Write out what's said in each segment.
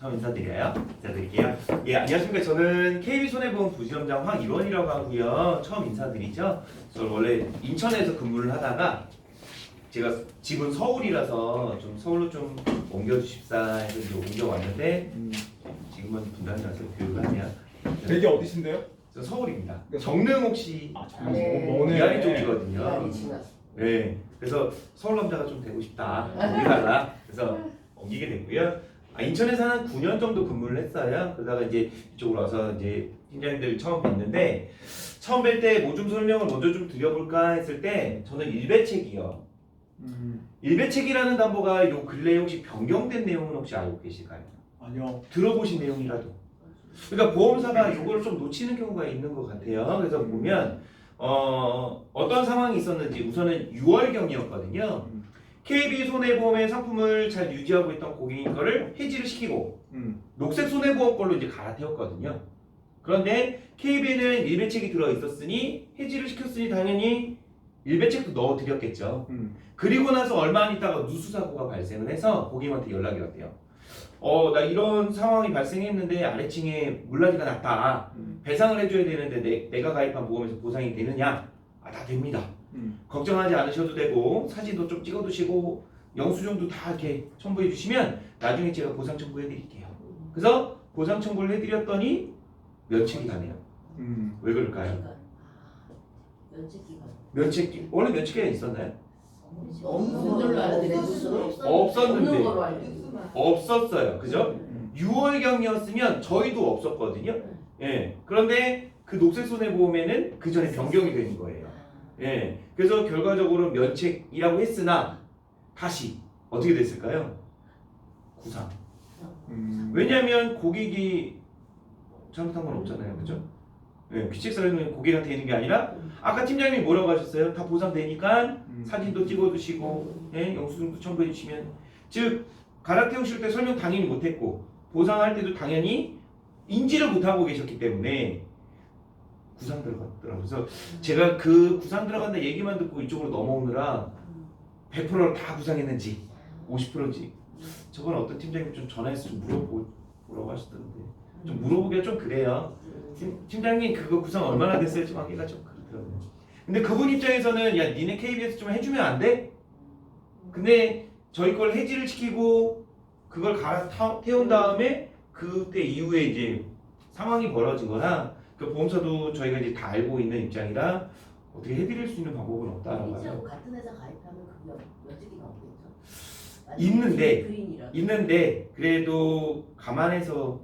처음 인사드릴게요. 예, 안녕하십니까. 저는 KB손해보험 부지점장 황일원이라고 하고요. 처음 인사드리죠. 저는 원래 인천에서 근무를 하다가 제가 집은 서울이라서 좀 서울로 좀 옮겨주십사 해서 이제 옮겨왔는데 지금은 분당이라서 교육을 하네요. 댁이 어디신데요? 저 서울입니다. 정릉 혹시 정릉. 이하리 쪽이거든요. 이하리 지났어. 네, 그래서 서울 남자가 좀 되고 싶다. 옮기다가 그래서 옮기게 됐고요. 인천에서 한 9년 정도 근무를 했어요. 그러다가 이제 이쪽으로 와서 이제 팀장님들 처음 뵀는데 처음 뵐 때 뭐 좀 설명을 먼저 좀 드려볼까 했을 때 저는 일배책이요. 일배책이라는 담보가 요 근래에 혹시 변경된 내용은 혹시 알고 계실까요? 아니요. 들어보신 내용이라도. 그러니까 보험사가 이거를 좀 놓치는 경우가 있는 것 같아요. 그래서 보면 어떤 상황이 있었는지 우선은 6월경이었거든요. KB 손해보험의 상품을 잘 유지하고 있던 고객인 거를 해지를 시키고 녹색 손해보험 걸로 이제 갈아태웠거든요. 그런데 KB에는 일배책이 들어 있었으니 해지를 시켰으니 당연히 일배책도 넣어 드렸겠죠. 그리고 나서 얼마 안 있다가 누수사고가 발생을 해서 고객님한테 연락이 왔대요. 나 이런 상황이 발생했는데 아래층에 물난리가 났다. 배상을 해줘야 되는데 내가 가입한 보험에서 보상이 되느냐? 다 됩니다. 걱정하지 않으셔도 되고 사진도 좀 찍어두시고 영수증도 다 이렇게 첨부해 주시면 나중에 제가 보상 청구해 드릴게요. 그래서 보상 청구를 해드렸더니 면책이 가네요. 왜 그럴까요? 면책 원래 면책이 있었나요? 없는 걸로 알아들었어요. 없었는데 없었어요. 그죠? 6월경이었으면 저희도 없었거든요. 예. 그런데 그 녹색 손해보험에는 그 전에 변경이 되는 거예요. 예. 그래서 결과적으로 면책이라고 했으나 다시 어떻게 됐을까요? 구상. 왜냐하면 고객이 잘못한 건 없잖아요. 그죠? 예. 규칙사유는 고객한테 있는 게 아니라 아까 팀장님이 뭐라고 하셨어요? 다 보상되니까 사진도 찍어두시고 예? 영수증도 첨부해 주시면 즉 갈아태우실 때 설명 당연히 못했고 보상할 때도 당연히 인지를 못하고 계셨기 때문에 구상 들어갔더라고요. 그래서 제가 그 구상 들어간다 얘기만 듣고 이쪽으로 넘어오느라 100%를 다 구상했는지 50%인지 저번에 어떤 팀장님 좀 전화해서 좀 물어보라고 하시던데 좀 물어보기가 좀 그래요. 팀장님 그거 구상 얼마나 됐어요? 좀 하기가 좀 그렇더라고요. 근데 그분 입장에서는 야 니네 KBS 좀 해주면 안 돼? 근데 저희 걸 해지를 시키고 그걸 갈아태운 다음에 그때 이후에 이제 상황이 벌어진 거라 그 보험사도 저희가 이제 다 알고 있는 입장이라 어떻게 해드릴 수 있는 방법은 없다라고 하죠. 같은 회사 가입하면 그게 면책이 나오겠죠? 있는데 그래도 감안해서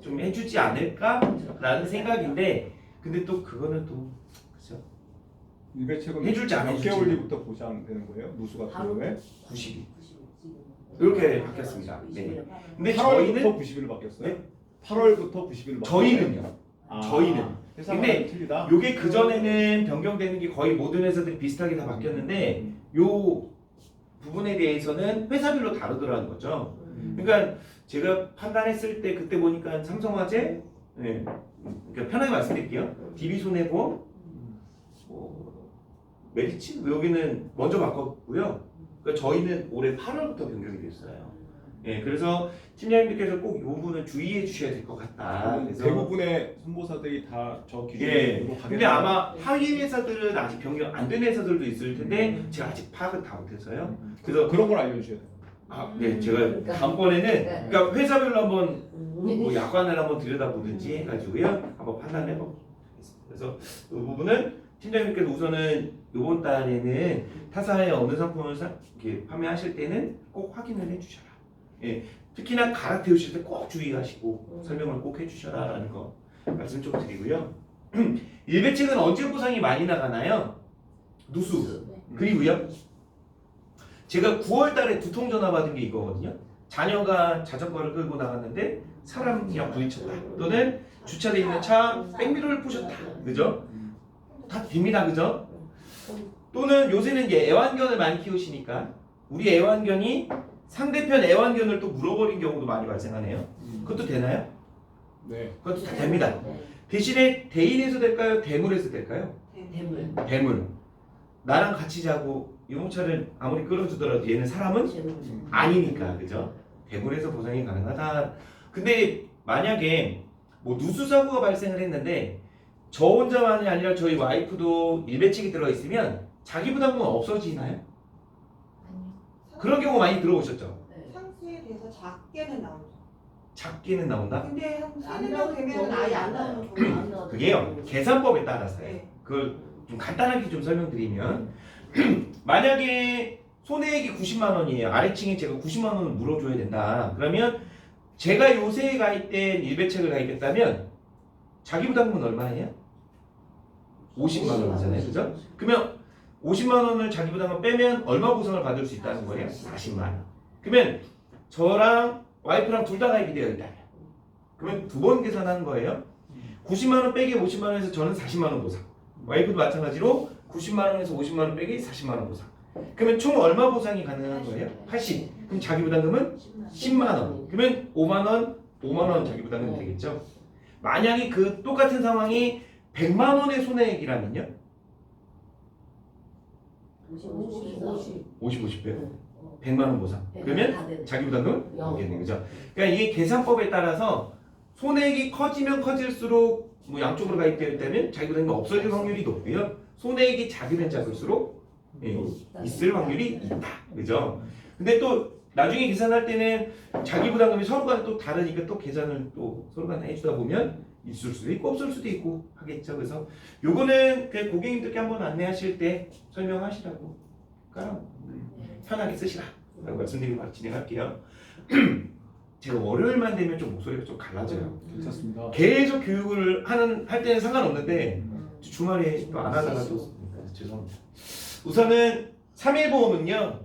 좀 해주지 않을까라는 생각인데 근데 또 그거는 또 그렇죠. 일배책은 해줄지 안 몇 해줄지. 개월 뒤부터 보장되는 거예요? 누수 같은 경우에? 90일. 이렇게 바뀌었습니다. 네. 근데 8월부터 저희는 90일로 바뀌었어요? 네? 8월부터 90일로 바뀌었어요? 저희는요. 저희는. 회사마다 근데 틀리다? 요게 그 전에는 변경되는 게 거의 모든 회사들이 비슷하게 다 바뀌었는데 요 부분에 대해서는 회사별로 다르더라는 거죠. 그러니까 제가 판단했을 때 그때 보니까 삼성화재, 네. 그러니까 편하게 말씀드릴게요. DB손해보험, 메리츠 여기는 먼저 바꿨고요. 그러니까 저희는 올해 8월부터 변경이 됐어요. 예, 그래서 팀장님들께서 꼭 이 부분은 주의해 주셔야 될 것 같다. 그래서 대부분의 선보사들이 다 저 기준으로 예. 가게 근데 아마 하위 회사들은 아직 변경 안 된 회사들도 있을 텐데 제가 아직 파악을 다 못해서요. 그래서 그런 걸 알려주셔야 돼요. 네, 제가 다음번에는 그러니까 회사별로 한번 뭐 약관을 한번 들여다보든지 해가지고요, 한번 판단해 보겠습니다. 그래서 이 부분은 팀장님께서 우선은 이번 달에는 타사의 어느 상품을 이렇게 판매하실 때는 꼭 확인을 해주셔라. 예, 특히나 갈아태우실 때 꼭 주의하시고 설명을 꼭 해주셔라라는 거 말씀 좀 드리고요. 일배책은 언제 보상이 많이 나가나요? 누수. 그리고요. 제가 9월달에 두 통 전화 받은 게 이거거든요. 자녀가 자전거를 끌고 나갔는데 사람이랑 부딪혔다. 또는 주차돼 있는 차 백미러를 부셨다. 그죠? 다 됩니다. 그죠? 또는 요새는 이제 애완견을 많이 키우시니까 우리 애완견이 상대편 애완견을 또 물어버린 경우도 많이 발생하네요. 그것도 되나요? 네. 그것도 다 됩니다. 대신에 대인에서 될까요? 대물에서 될까요? 대물. 나랑 같이 자고 유모차를 아무리 끌어주더라도 얘는 사람은 아니니까, 그죠? 대물에서 보상이 가능하다. 근데 만약에 뭐 누수 사고가 발생을 했는데 저 혼자만이 아니라 저희 와이프도 일배책이 들어 있으면 자기 부담금은 없어지나요? 그런 경우 많이 들어오셨죠? 네. 상수에 대해서 작게는 나오죠. 작게는 나온다? 근데 한 안 3년 나오는 되면 경우는 아예 안 있어요. 나오는 경우. 안 나오는 그게요 경우. 계산법에 따라서요. 네. 그걸 좀 간단하게 좀 설명드리면 만약에 손해액이 90만 원이에요. 아래층에 제가 90만 원을 물어줘야 된다. 그러면 제가 요새 가입된 일배책을 가입했다면 자기 부담금은 얼마예요? 50만 원이잖아요. 그죠? 그러면 50만 원을 자기 부담금 빼면 얼마 보상을 받을 수 있다는 거예요? 40만 원. 그러면 저랑 와이프랑 둘 다 가입이 되어 있다면 그러면 두 번 계산하는 거예요. 90만 원 빼기 50만 원에서 저는 40만 원 보상. 와이프도 마찬가지로 90만 원에서 50만 원 빼기 40만 원 보상. 그러면 총 얼마 보상이 가능한 거예요? 80. 그럼 자기 부담금은 10만 원. 그러면 5만 원 자기 부담금이 되겠죠. 만약에 그 똑같은 상황이 100만 원의 손해액이라면요? 50 빼요. 100만 원 보상. 그러면 자기 부담금 오겠네, 그죠? 그러니까 이게 계산법에 따라서 손해액이 커지면 커질수록 뭐 양쪽으로 가입되어 있다면 자기 부담금이 없어질 확률이 높고요. 손해액이 작으면 작을수록 있을 확률이 있다, 그죠? 근데 또 나중에 계산할 때는 자기 부담금이 서로 간에 또 다르니까 또 계산을 또 서로 간에 해주다 보면 있을 수도 있고 없을 수도 있고 하겠죠. 그래서 요거는 그 고객님들께 한번 안내하실 때 설명하시라고 편하게 쓰시라 라고 말씀드리고 바로 진행할게요. 제가 월요일만 되면 좀 목소리가 좀 갈라져요. 괜찮습니다. 계속 교육을 할 때는 상관없는데 주말에 또 안 하다가 또 죄송합니다. 우선은 3일 보험은요.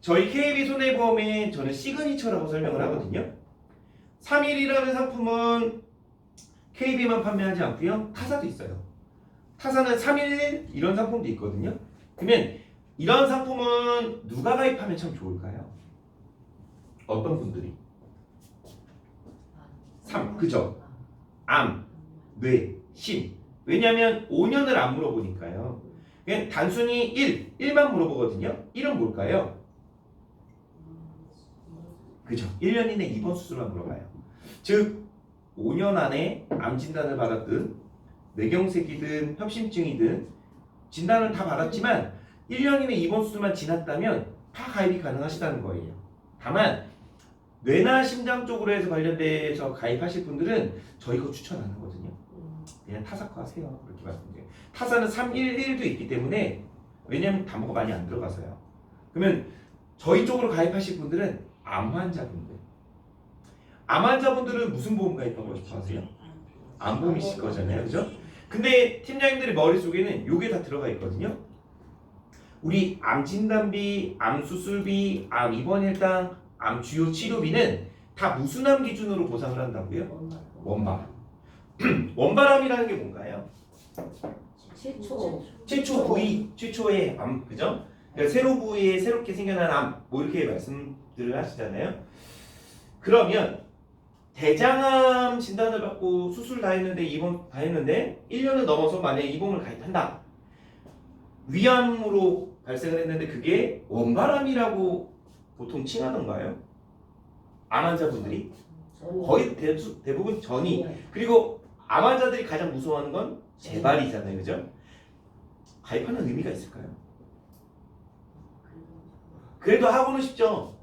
저희 KB 손해보험에 저는 시그니처라고 설명을 하거든요. 3일이라는 상품은 KB만 판매하지 않고요. 타사도 있어요. 타사는 3일 이런 상품도 있거든요. 그러면 이런 상품은 누가 가입하면 참 좋을까요? 어떤 분들이? 3, 그죠? 암, 뇌, 심. 왜냐하면 5년을 안 물어보니까요. 그냥 단순히 1만 물어보거든요. 1은 뭘까요? 그죠? 1년 이내 입원 수술만 물어봐요. 즉 5년 안에 암 진단을 받았든 뇌경색이든 협심증이든 진단을 다 받았지만 1년 이내 입원 수술만 지났다면 다 가입이 가능하시다는 거예요. 다만 뇌나 심장 쪽으로 해서 관련돼서 가입하실 분들은 저희가 추천 안 하거든요. 그냥 타사과 하세요. 그렇게 말씀드려요. 타사는 311도 있기 때문에 왜냐하면 담보가 많이 안 들어가서요. 그러면 저희 쪽으로 가입하실 분들은 암 환자분들. 암 환자분들은 무슨 보험 가입하고 싶어 하세요? 암보험이실 거잖아요. 그죠? 근데 팀장님들의 머릿속에는 요게 다 들어가 있거든요. 우리 암 진단비, 암 수술비, 암 입원 일당, 암 주요 치료비는 다 무슨 암 기준으로 보상을 한다고요? 원바람. 원바람이라는 게 뭔가요? 최초 부위, 최초의 암, 그죠? 그러니까 세로 부위에 새롭게 생겨난 암, 뭐 이렇게 말씀들을 하시잖아요. 그러면 대장암 진단을 받고 수술 다 했는데 입원 다 했는데 1년을 넘어서 만약에 입원을 가입한다. 위암으로 발생을 했는데 그게 원바람이라고 보통 칭하던가요? 암 환자분들이 거의 대부분 전이. 그리고 암 환자들이 가장 무서워하는 건 재발이잖아요, 그죠? 가입하는 의미가 있을까요? 그래도 하고는 싶죠.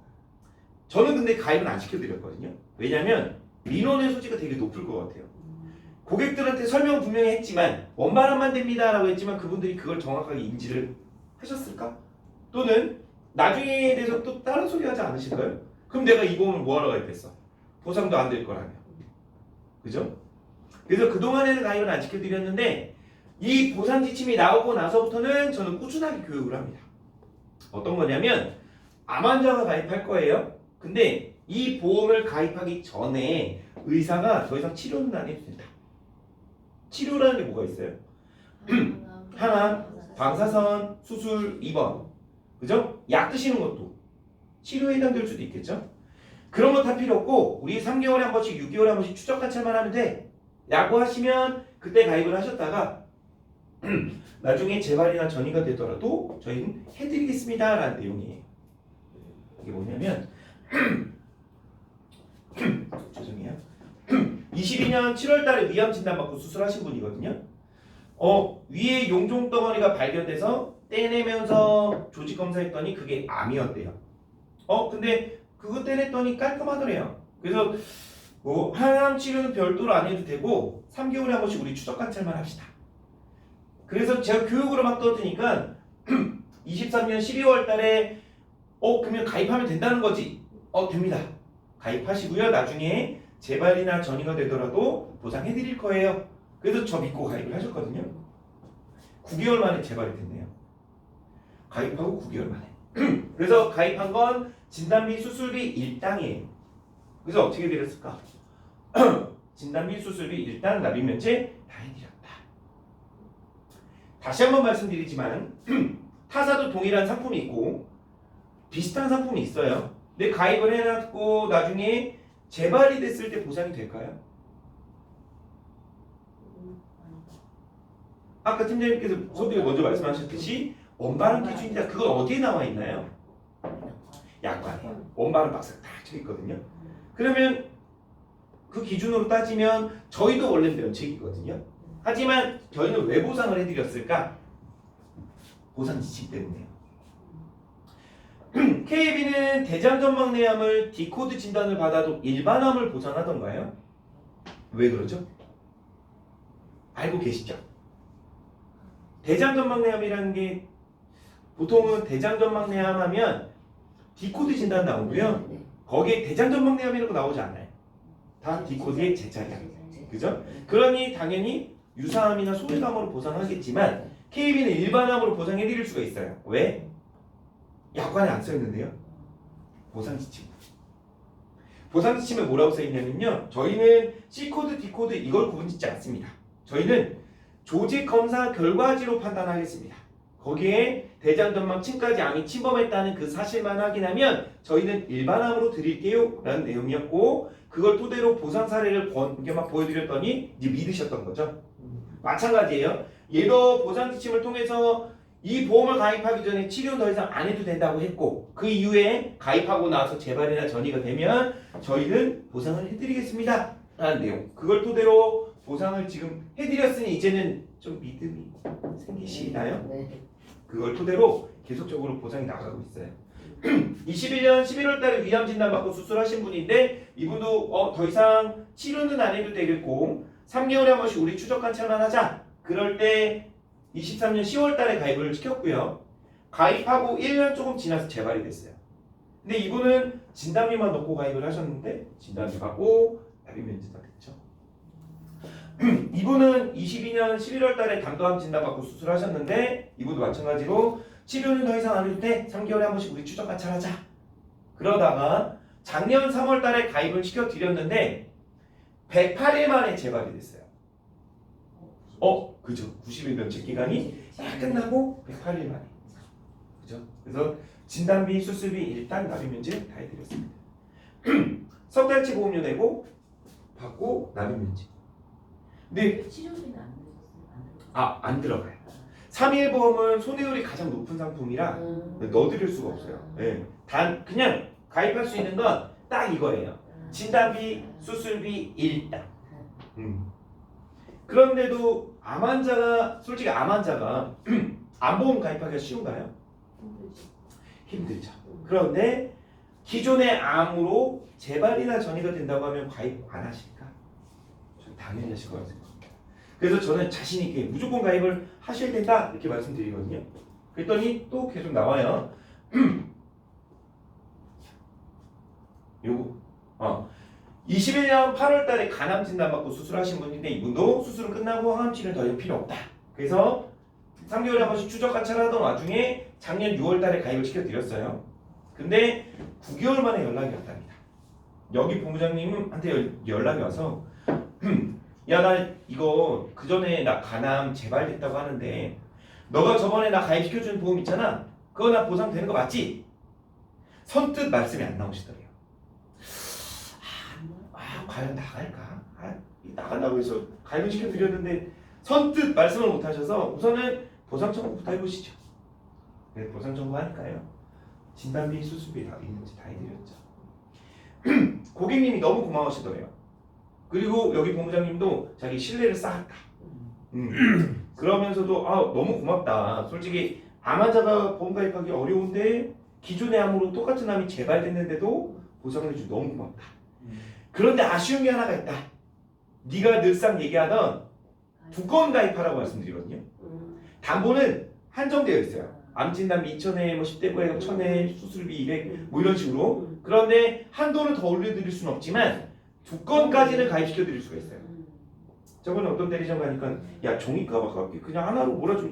저는 근데 가입은 안 시켜드렸거든요. 왜냐면 민원의 소지가 되게 높을 것 같아요. 고객들한테 설명 분명히 했지만 원바람만 됩니다 라고 했지만 그분들이 그걸 정확하게 인지를 하셨을까? 또는 나중에 대해서 또 다른 소리 하지 않으실까요? 그럼 내가 이 보험을 뭐하러 가입했어? 보상도 안 될 거라며. 그죠? 그래서 그동안에는 가입을 안 시켜드렸는데 이 보상 지침이 나오고 나서부터는 저는 꾸준하게 교육을 합니다. 어떤 거냐면 암 환자가 가입할 거예요. 근데 이 보험을 가입하기 전에 의사가 더 이상 치료는 안 해도 된다. 치료라는 게 뭐가 있어요? 항암, 방사선, 수술, 입원. 그죠? 약 드시는 것도 치료에 해당될 수도 있겠죠? 그런 거 다 필요 없고 우리 3개월에 한 번씩 6개월에 한 번씩 추적 관찰만 하면 돼. 라고 하시면 그때 가입을 하셨다가 나중에 재발이나 전이가 되더라도 저희는 해드리겠습니다 라는 내용이에요. 이게 뭐냐면 죄송해요. 22년 7월 달에 위암 진단받고 수술하신 분이거든요. 위에 용종 덩어리가 발견돼서 떼내면서 조직 검사했더니 그게 암이었대요. 근데 그거 떼냈더니 깔끔하더래요. 그래서 뭐 항암 치료는 별도로 안 해도 되고 3개월에 한 번씩 우리 추적 관찰만 합시다. 그래서 제가 교육으로 막 떠드니까 23년 12월 달에 그러면 가입하면 된다는 거지. 됩니다. 가입하시고요. 나중에 재발이나 전이가 되더라도 보상해 드릴 거예요. 그래서 저 믿고 가입을 하셨거든요. 9개월 만에 재발이 됐네요. 가입하고 9개월 만에. 그래서 가입한 건 진단비 수술비 일당이에요. 그래서 어떻게 드렸을까? 진단비 수술비 일당 납입 면제 다 해드렸다. 다시 한번 말씀드리지만 타사도 동일한 상품이 있고 비슷한 상품이 있어요. 근데 가입을 해놨고 나중에 재발이 됐을 때 보상이 될까요? 아까 팀장님께서 선생님이 먼저 말씀하셨듯이 원발은 기준이다. 그건 어디에 나와 있나요? 약관에 원발은 박스가 딱 쳐있거든요. 그러면 그 기준으로 따지면 저희도 원래 면책이거든요. 하지만 저희는 왜 보상을 해드렸을까? 보상 지침 때문에요. KB는 대장전막내암을 디코드 진단을 받아도 일반암을 보상하던가요? 왜 그러죠? 알고 계시죠? 대장전막내암이라는 게 보통은 대장전막내암 하면 디코드 진단 나오고요. 거기에 대장전막내암이라고 나오지 않아요. 다 디코드의 제자리야. 그죠? 그러니 당연히 유사암이나 소외암으로 보상하겠지만 KB는 일반암으로 보상해드릴 수가 있어요. 왜? 약관에 안 써있는데요. 보상지침. 보상지침에 뭐라고 써있냐면요. 저희는 C코드, D코드 이걸 구분짓지 않습니다. 저희는 조직 검사 결과지로 판단하겠습니다. 거기에 대장전막 침까지 암이 침범했다는 그 사실만 확인하면 저희는 일반암으로 드릴게요 라는 내용이었고 그걸 토대로 보상 사례를 이렇게 막 보여드렸더니 이제 믿으셨던 거죠. 마찬가지예요. 얘도 보상 지침을 통해서 이 보험을 가입하기 전에 치료는 더 이상 안 해도 된다고 했고 그 이후에 가입하고 나서 재발이나 전이가 되면 저희는 보상을 해드리겠습니다 라는 내용. 그걸 토대로 보상을 지금 해드렸으니 이제는 좀 믿음이 생기시나요? 네. 그걸 토대로 계속적으로 보상이 나가고 있어요. 21년 11월 달에 위암 진단받고 수술하신 분인데 이분도 더 이상 치료는 안 해도 되겠고 3개월에 한 번씩 우리 추적 관찰만 하자. 그럴 때 23년 10월 달에 가입을 시켰고요. 가입하고 1년 조금 지나서 재발이 됐어요. 근데 이분은 진단비만 넣고 가입을 하셨는데 진단비 받고 납입 면제가 됐죠. 이분은 22년 11월 달에 담도암 진단받고 수술하셨는데 이분도 마찬가지로 치료는 더 이상 안 해도 돼. 3개월에 한 번씩 우리 추적 관찰하자. 그러다가 작년 3월 달에 가입을 시켜드렸는데 108일 만에 재발이 됐어요. 그죠. 90일 면책 기간이 딱 끝나고 108일 만에. 그죠. 그래서 진단비, 수술비, 일단 납입 면제 다 해드렸습니다. 석 달치 보험료 내고 받고 납입 면제. 근데 치료비는 안 들었어요? 안 들어가요. 3일 보험은 손해율이 가장 높은 상품이라 넣어드릴 수가 없어요. 네. 단 그냥 가입할 수 있는 건 딱 이거예요. 진단비, 수술비, 일당. 그런데도 솔직히 암 환자가 암보험 가입하기가 쉬운가요? 힘들죠. 그런데 기존의 암으로 재발이나 전이가 된다고 하면 가입 안 하실까? 좀 당연히 하실 거라고 생각합니다. 그래서 저는 자신 있게 무조건 가입을 하셔야 된다 이렇게 말씀드리거든요. 그랬더니 또 계속 나와요. 요거 21년 8월 달에 간암 진단받고 수술하신 분인데 이분도 수술은 끝나고 항암 치료는 더 이상 필요 없다. 그래서 3개월에 한 번씩 추적 관찰하던 와중에 작년 6월 달에 가입을 시켜드렸어요. 근데 9개월 만에 연락이 왔답니다. 여기 본부장님한테 연락이 와서 야, 나 이거 그 전에 나 간암 재발됐다고 하는데 너가 저번에 나 가입시켜준 보험 있잖아. 그거 나 보상되는 거 맞지? 선뜻 말씀이 안 나오시더래요. 과연 나갈까? 나간다고 해서 가입을 시켜드렸는데 선뜻 말씀을 못 하셔서 우선은 보상 청구부터 해보시죠. 네, 보상 청구하니까요. 진단비, 수술비 다 있는지 다 해드렸죠. 고객님이 너무 고마우시더래요. 그리고 여기 본부장님도 자기 신뢰를 쌓았다. 그러면서도 아 너무 고맙다. 솔직히 암 환자가 보험 가입하기 어려운데 기존의 암으로 똑같은 암이 재발됐는데도 보상을 해주고 너무 고맙다. 그런데 아쉬운 게 하나가 있다. 네가 늘상 얘기하던 두건 가입하라고 말씀드리거든요. 담보는 한정되어 있어요. 암 진단비 2,000에 뭐 10대 고액 1,000에 수술비 200 뭐 이런 식으로. 그런데 한도를 더 올려드릴 수는 없지만 두 건까지는 가입시켜 드릴 수가 있어요. 저번에 어떤 대리점 가니까 야 종이값 아깝게 그냥 하나로 몰아줘.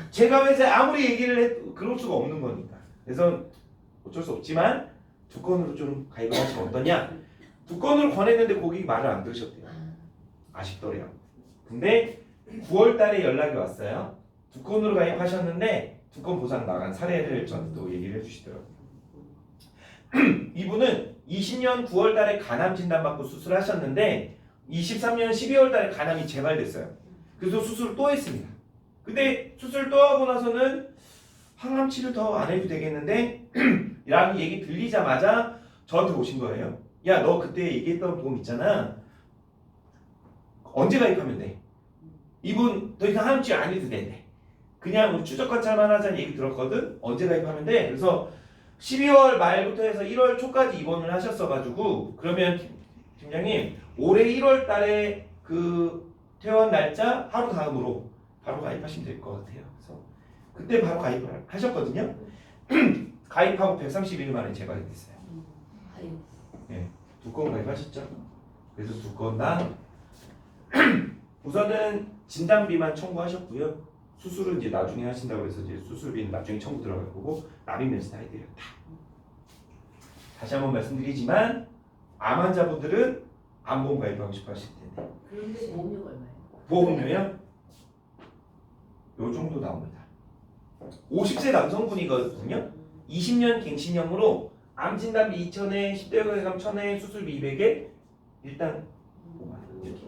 제가 왜 아무리 얘기를 해도 그럴 수가 없는 거니까. 그래서 어쩔 수 없지만 두 건으로 좀 가입을 하시면 어떠냐. 두 건으로 권했는데 고객이 말을 안 들으셨대요. 아쉽더래요. 근데 9월 달에 연락이 왔어요. 두 건으로 가입하셨는데 두 건 보상 나간 사례를 저한테 또 얘기를 해주시더라고요. 이분은 20년 9월 달에 간암 진단받고 수술하셨는데 23년 12월 달에 간암이 재발됐어요. 그래서 수술을 또 했습니다. 근데 수술 또 하고 나서는 항암 치료 더 안 해도 되겠는데 라는 얘기 들리자마자 저한테 오신 거예요. 야 너 그때 얘기했던 보험 있잖아. 언제 가입하면 돼? 이분 더 이상 항암 치료 안 해도 된대. 그냥 우리 추적 관찰만 하자는 얘기 들었거든. 언제 가입하면 돼? 그래서 12월 말부터 해서 1월 초까지 입원을 하셨어가지고 그러면 팀장님 올해 1월 달에 그 퇴원 날짜 하루 다음으로 바로 가입하시면 될 것 같아요. 그래서 그때 바로 가입을 하셨거든요. 가입하고 131일 만에 재발이 됐어요. 네, 두 건 가입하셨죠? 그래서 두 건 다 우선은 진단비만 청구하셨고요. 수술은 이제 나중에 하신다고 해서 이제 수술비는 나중에 청구 들어갈 거고 납입면서 다 해드렸다. 다시 한번 말씀드리지만 암 환자분들은 암보험 가입하고 싶어 하실 텐데 그런데 보험료가 얼마예요? 보험료요? 요 정도 나옵니다. 50세 남성분이거든요. 20년 갱신형으로 암 진단비 2,000에 10대 고객암 1,000에 수술비 200에 일단 5만 원 이렇게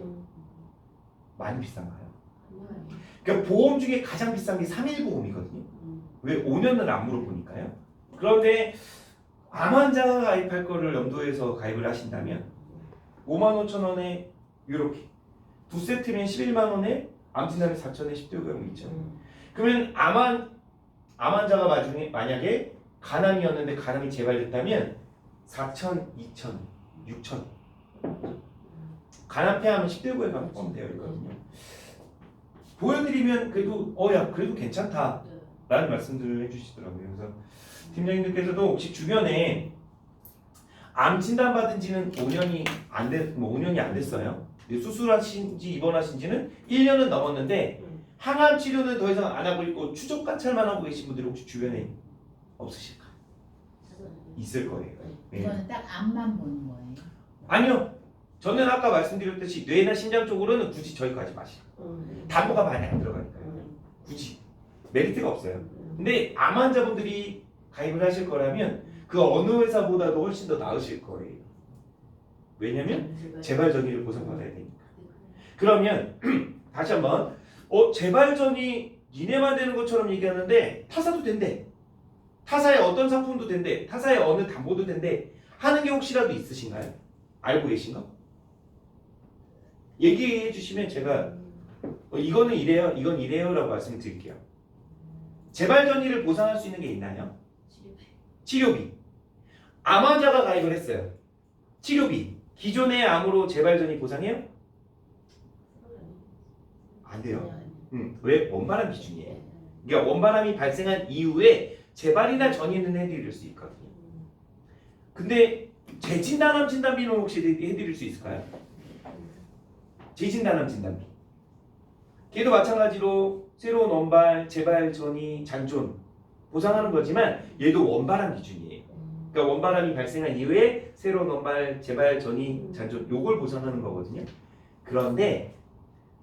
많이 비싼가요? 그러니까 보험 중에 가장 비싼 게 3일 보험이거든요. 왜 5년을 안 물어보니까요. 그런데 암 환자가 가입할 거를 염두에서 가입을 하신다면 55,000원에 이렇게 두 세트면 11만원에 암 진단비 4,000에 10대 고객암 2,000. 그러면 암 환자가 만약에 간암이었는데 간암이 재발됐다면 4,000, 2,000, 6,000 간암 폐암은 10대 고액암 포함되어 있거든요. 보여드리면 그래도 야 그래도 괜찮다 라는 말씀들을 해주시더라고요. 그래서 팀장님들께서도 혹시 주변에 암 진단 받은 지는 5년이 안 됐어요. 수술하신 지 입원하신 지는 1년은 넘었는데 항암 치료는 더 이상 안 하고 있고 추적 관찰만 하고 계신 분들이 혹시 주변에 없으실까? 있을 거예요. 네. 이거는 딱 앞만 보는 거예요. 아니요. 저는 아까 말씀드렸듯이 뇌나 심장 쪽으로는 굳이 저희까지 마시고 담보가 많이 안 들어가니까요. 굳이 메리트가 없어요. 근데 암 환자분들이 가입을 하실 거라면 그 어느 회사보다도 훨씬 더 나으실 거예요. 왜냐면 재발 전이를 보상받아야 되니까. 그러면 다시 한번 재발 전이 니네만 되는 것처럼 얘기하는데 타사도 된대. 타사의 어떤 상품도 된대. 타사의 어느 담보도 된대. 하는 게 혹시라도 있으신가요? 알고 계신가? 얘기해 주시면 제가 이거는 이래요, 이건 이래요라고 말씀드릴게요. 재발 전이를 보상할 수 있는 게 있나요? 치료비. 암 환자가 가입을 했어요. 치료비. 기존의 암으로 재발 전이 보상해요? 안 돼요. 왜? 원바람 기준이에요. 그러니까 원바람이 발생한 이후에 재발이나 전이는 해드릴 수 있거든요. 근데 재진단암 진단비는 혹시 해드릴 수 있을까요? 재진단암 진단비. 걔도 마찬가지로 새로운 원발, 재발, 전이, 잔존 보상하는 거지만 얘도 원바람 기준이에요. 그러니까 원바람이 발생한 이후에 새로운 원발, 재발, 전이, 잔존 요걸 보상하는 거거든요. 그런데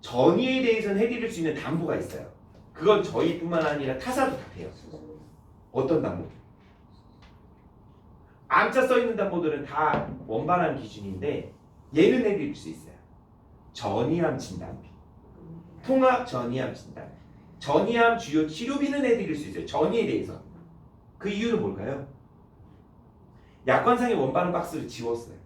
전이에 대해서는 해드릴 수 있는 담보가 있어요. 그건 저희뿐만 아니라 타사도 다 돼요. 어떤 담보? 암자 써있는 담보들은 다 원바람 기준인데 얘는 해드릴 수 있어요. 전이암 진단비, 통합 전이암 진단, 전이암 주요 치료비는 해드릴 수 있어요. 전이에 대해서. 그 이유는 뭘까요? 약관상의 원바람 박스를 지웠어요.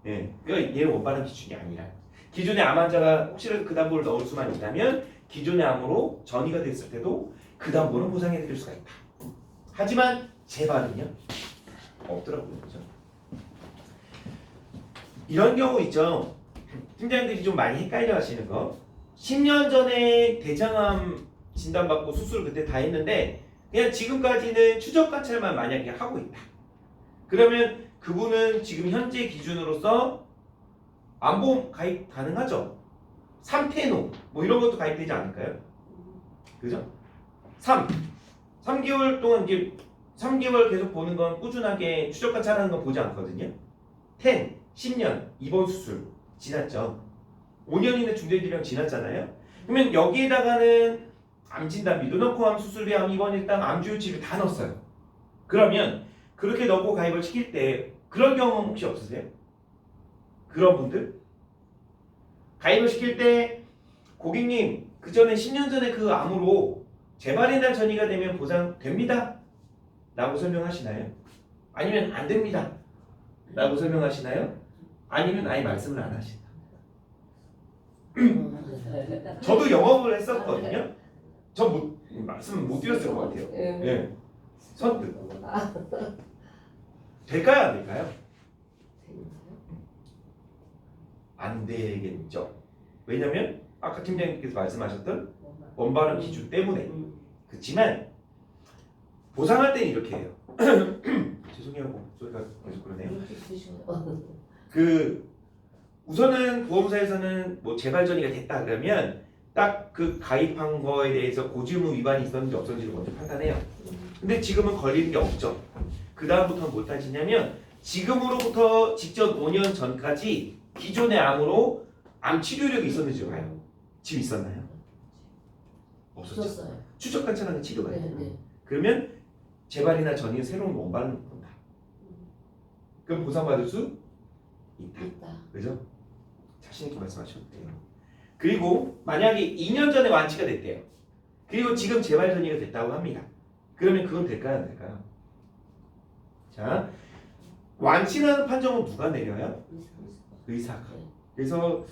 예, 그러니까 얘는 원바람 기준이 아니라 기존의 암 환자가 혹시라도 그 담보를 넣을 수만 있다면 기존의 암으로 전이가 됐을 때도 그 담보는 보상해 드릴 수가 있다. 하지만 재발은요 없더라고요. 그죠? 이런 경우 있죠. 팀장님들이 좀 많이 헷갈려 하시는 거. 10년 전에 대장암 진단받고 수술 그때 다 했는데 그냥 지금까지는 추적 관찰만 만약에 하고 있다. 그러면 그분은 지금 현재 기준으로서 암보험 가입 가능하죠? 3테노 뭐 이런 것도 가입되지 않을까요? 그죠? 3개월 동안 이제 3개월 계속 보는 건 꾸준하게 추적 관찰하는 건 보지 않거든요. 10, 10년 입원 수술 지났죠. 5년 이내 중대질병 지났잖아요. 그러면 여기에다가는 암 진단비도 넣고 암 수술비, 암 입원 일당, 암 주유치료 다 넣었어요. 그러면 그렇게 넣고 가입을 시킬 때 그런 경험 혹시 없으세요? 그런 분들? 가입을 시킬 때 고객님 그 전에 10년 전에 그 암으로 재발이나 전이가 되면 보상됩니다 라고 설명하시나요? 아니면 안 됩니다 라고 설명하시나요? 아니면 아예 말씀을 안 하시나요? 저도 영업을 했었거든요. 저 말씀 못 드렸을 것 같아요. 예. 선뜻 될까요 안 될까요? 안 되겠죠. 왜냐면 아까 팀장님께서 말씀하셨던 원발음 기준 때문에. 그렇지만 보상할 때는 이렇게 해요. 죄송해요. 목소리가 계속 그러네요. 그 우선은 보험사에서는 뭐 재발 전이가 됐다 그러면 딱 그 가입한 거에 대해서 고지의무 위반이 있었는지 없었는지를 먼저 판단해요. 근데 지금은 걸리는 게 없죠. 그 다음부터는 뭘 따지냐면 지금으로부터 직전 5년 전까지 기존의 암으로 암 치료력이 있었는지 봐요. 지금 있었나요? 없었죠. 없었어요. 추적 관찰하는 치료가 있어요. 네. 그러면 재발이나 전이는 새로운 원반을 본다. 그럼 보상받을 수 있다. 있다. 그죠? 자신 있게 말씀하셔도 돼요. 그리고 만약에 2년 전에 완치가 됐대요. 그리고 지금 재발 전이가 됐다고 합니다. 그러면 그건 될까요? 안 될까요? 자, 완치라는 판정은 누가 내려요? 의사가. 그래서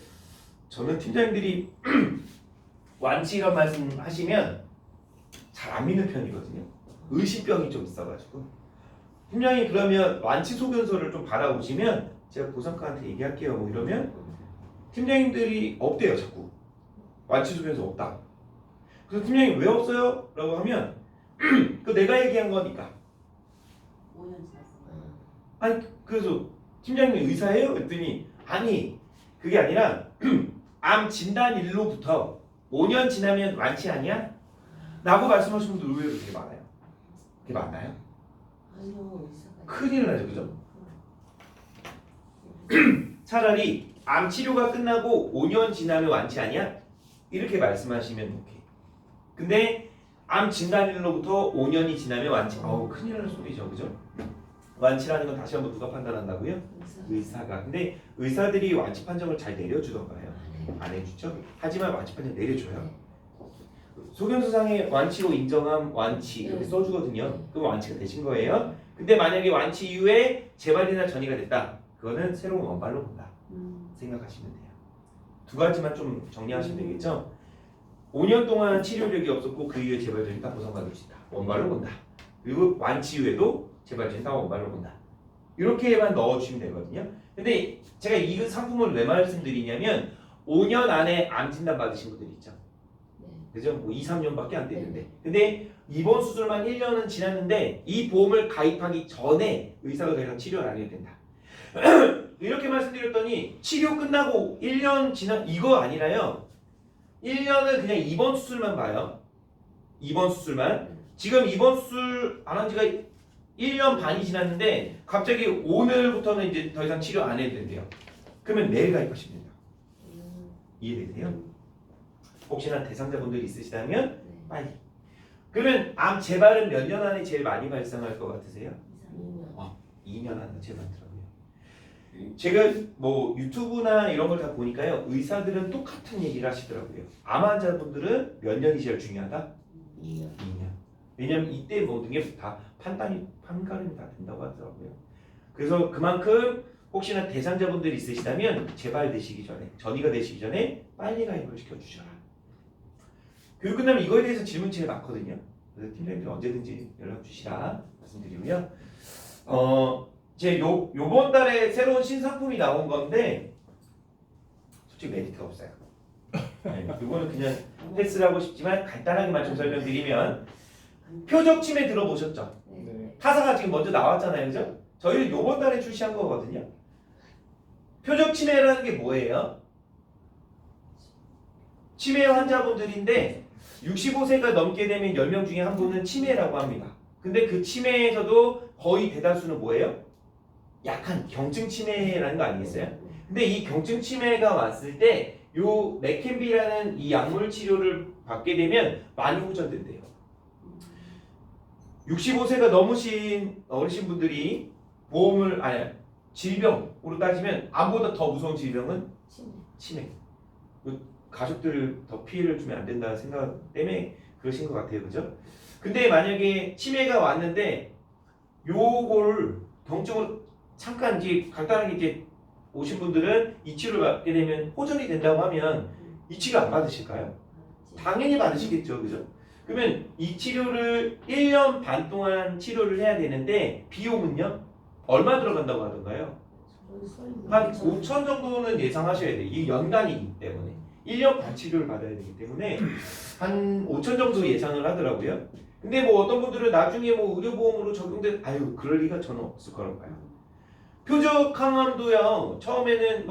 저는 팀장님들이 완치 이런 말씀 하시면 잘 안 믿는 편이거든요. 의심병이 좀 있어가지고. 팀장님 그러면 완치 소견서를 좀 받아오시면 제가 보상과한테 얘기할게요. 뭐 이러면 팀장님들이 없대요. 자꾸. 완치 소견서 없다. 그래서 팀장님 왜 없어요? 라고 하면 그 내가 얘기한 거니까. 5년 지났어. 아니 그래서 팀장님이 의사예요? 그랬더니 아니 그게 아니라 암 진단일로부터 5년 지나면 완치 아니야? 라고 말씀하시는 분들 의외로 되게 많아요. 그게 맞나요? 아니요, 의사가. 큰일 나죠. 그죠? 차라리 암 치료가 끝나고 5년 지나면 완치 아니야? 이렇게 말씀하시면 오케이. 근데 암 진단일로부터 5년이 지나면 완치. 어우 큰일 날 소리죠. 그죠? 완치라는 건 다시 한번 누가 판단한다고요? 의사가. 근데 의사들이 완치 판정을 잘 내려주던가요? 안 해주죠? 하지만 완치 판정 내려줘요. 소견서상에 완치로 인정한 완치 이렇게 써주거든요. 그럼 완치가 되신 거예요. 근데 만약에 완치 이후에 재발이나 전이가 됐다. 그거는 새로운 원발로 본다. 생각하시면 돼요. 두 가지만 좀 정리하시면 되겠죠? 5년 동안 치료력이 없었고 그 이후에 재발전이 다 보상받을 수 있다. 원발로 본다. 그리고 완치 이후에도 재발전이 다 원발로 본다. 이렇게만 넣어주시면 되거든요. 근데 제가 이 상품을 왜 말씀드리냐면 5년 안에 암 진단 받으신 분들이 있죠. 그죠? 뭐 2, 3년밖에 안 됐는데. 근데 입원 수술만 1년은 지났는데 이 보험을 가입하기 전에 의사가 더 이상 치료를 안 해도 된다. 이렇게 말씀드렸더니 치료 끝나고 1년 지난 이거 아니라요. 1년은 그냥 입원 수술만 봐요. 입원 수술만. 지금 입원 수술 안 한 지가 1년 반이 지났는데 갑자기 오늘부터는 이제 더 이상 치료 안 해도 된대요. 그러면 내일 가입하시면 됩니다. 이해되세요? 혹시나 대상자분들이 있으시다면 빨리. 그러면 암 재발은 몇 년 안에 제일 많이 발생할 것 같으세요? 2년 안에 제일 많더라고요. 제가 뭐 유튜브나 이런 걸 다 보니까요. 의사들은 똑같은 얘기를 하시더라고요. 암 환자분들은 몇 년이 제일 중요하다? 2년. 왜냐면 이때 모든 게 다 판가름이 다 된다고 하더라고요. 그래서 그만큼 혹시나 대상자분들이 있으시다면 재발 되시기 전에 전이가 되시기 전에 빨리 가입을 시켜주셔라. 교육 끝나면 이거에 대해서 질문 제일 많거든요. 그래서 팀장님들 언제든지 연락 주시라 말씀드리고요. 이제 요번 달에 새로운 신상품이 나온 건데 솔직히 메리트가 없어요. 네, 이거는 그냥 패스를 하고 싶지만 간단하게만 좀 설명드리면 표적 침해 들어보셨죠? 네. 타사가 지금 먼저 나왔잖아요, 그죠? 저희는 요번 달에 출시한 거거든요. 표적 침해라는 게 뭐예요? 치매 환자분들인데 65세가 넘게 되면 10명 중에 한 분은 치매라고 합니다. 근데 그 치매에서도 거의 대다수는 뭐예요? 약한 경증 치매라는 거 아니겠어요? 근데 이 경증 치매가 왔을 때 요 레캠비라는 이 약물 치료를 받게 되면 많이 호전된대요. 65세가 넘으신 어르신분들이 보험을 질병으로 따지면 암보다 더 무서운 질병은 치매. 가족들 더 피해를 주면 안 된다는 생각 때문에 그러신 것 같아요, 그죠? 근데 만약에 치매가 왔는데 요걸 경증으로 잠깐 이제 간단하게 이제 오신 분들은 이 치료를 받게 되면 호전이 된다고 하면 이 치료 안 받으실까요? 당연히 받으시겠죠, 그죠? 그러면 이 치료를 1년 반 동안 치료를 해야 되는데 비용은요? 얼마 들어간다고 하던가요? 한 5천 정도는 예상하셔야 돼요. 이 연간이기 때문에 1년 반 치료를 받아야 되기 때문에 한 5천 정도 예상을 하더라고요. 근데 뭐 어떤 분들은 나중에 뭐 의료보험으로 적용돼 그럴 리가 저는 없을 거라고 봐요. 표적 항암도요. 처음에는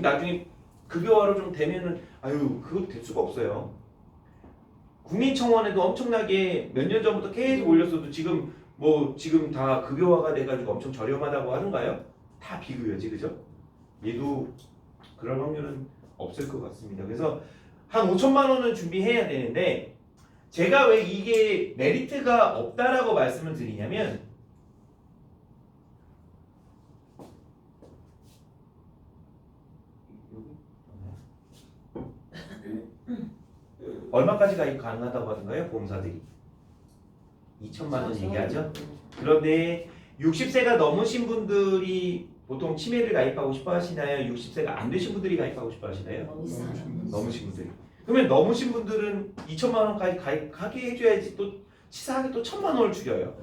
나중에 급여화로 좀 되면은 그거 될 수가 없어요. 국민청원에도 엄청나게 몇 년 전부터 계속 올렸어도 지금 다 급여화가 돼가지고 엄청 저렴하다고 하는가요? 다 비급여지, 그죠? 얘도 그럴 확률은 없을 것 같습니다. 그래서 한 5천만 원은 준비해야 되는데 제가 왜 이게 메리트가 없다라고 말씀을 드리냐면 얼마까지 가입 가능하다고 하던가요? 보험사들이 2천만 원 얘기하죠. 그런데 60세가 넘으신 분들이 보통 치매를 가입하고 싶어 하시나요? 60세가 안 되신 분들이 가입하고 싶어 하시나요? 넘으신 분들이. 그러면 넘으신 분들은 2천만 원까지 가입하게 해줘야지 또 치사하게 또 1,000만 원을 줄여요.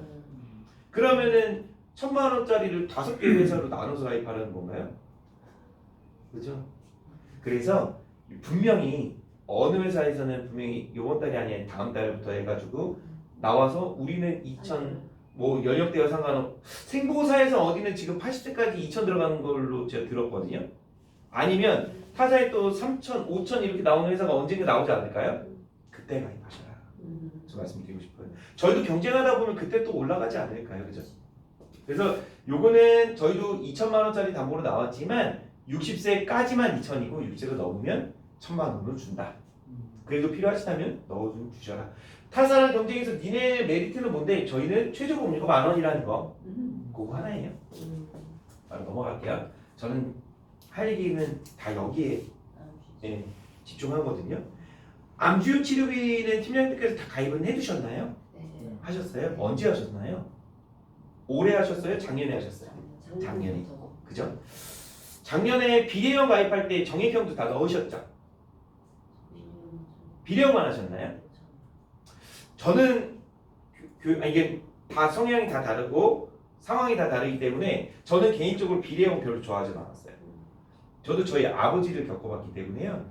그러면은 1,000만 원짜리를 5개 회사로 나눠서 가입하라는 건가요? 그죠? 그래서 분명히 어느 회사에서는 분명히 이번 달이 아니라 다음 달부터 해가지고 나와서 우리는 2천 연령대와 상관없 생보사에서 어디는 지금 80세까지 2천 들어가는 걸로 제가 들었거든요. 아니면 타사에 또 3천, 5천 이렇게 나오는 회사가 언젠가 나오지 않을까요? 그때 가입하셔라. 저 말씀드리고 싶어요. 저희도 경쟁하다 보면 그때 또 올라가지 않을까요, 그죠? 그래서 요거는 저희도 2천만 원짜리 담보로 나왔지만 60세까지만 2천이고 60세가 넘으면 1,000만 원으로 준다. 그래도 필요하시다면 넣어좀 주셔라. 타사랑 경쟁에서 니네 메리트는 뭔데? 저희는 최저 보험료가 10,000원이라는 거. 그거 하나예요. 바로 넘어갈게요. 저는 할 얘기는 다 여기에 집중하거든요. 암주요 치료비는 팀장님께서 다 가입은 해두셨나요? 네. 하셨어요? 언제 하셨나요? 올해 하셨어요? 작년에 하셨어요? 작년에. 그죠? 작년에 비례형 가입할 때 정액형도 다 넣으셨죠? 비례형만 하셨나요? 저는 이게 다 성향이 다 다르고 상황이 다 다르기 때문에 저는 개인적으로 비례형 별로 좋아하지 않았어요. 저도 저희 아버지를 겪어봤기 때문에요.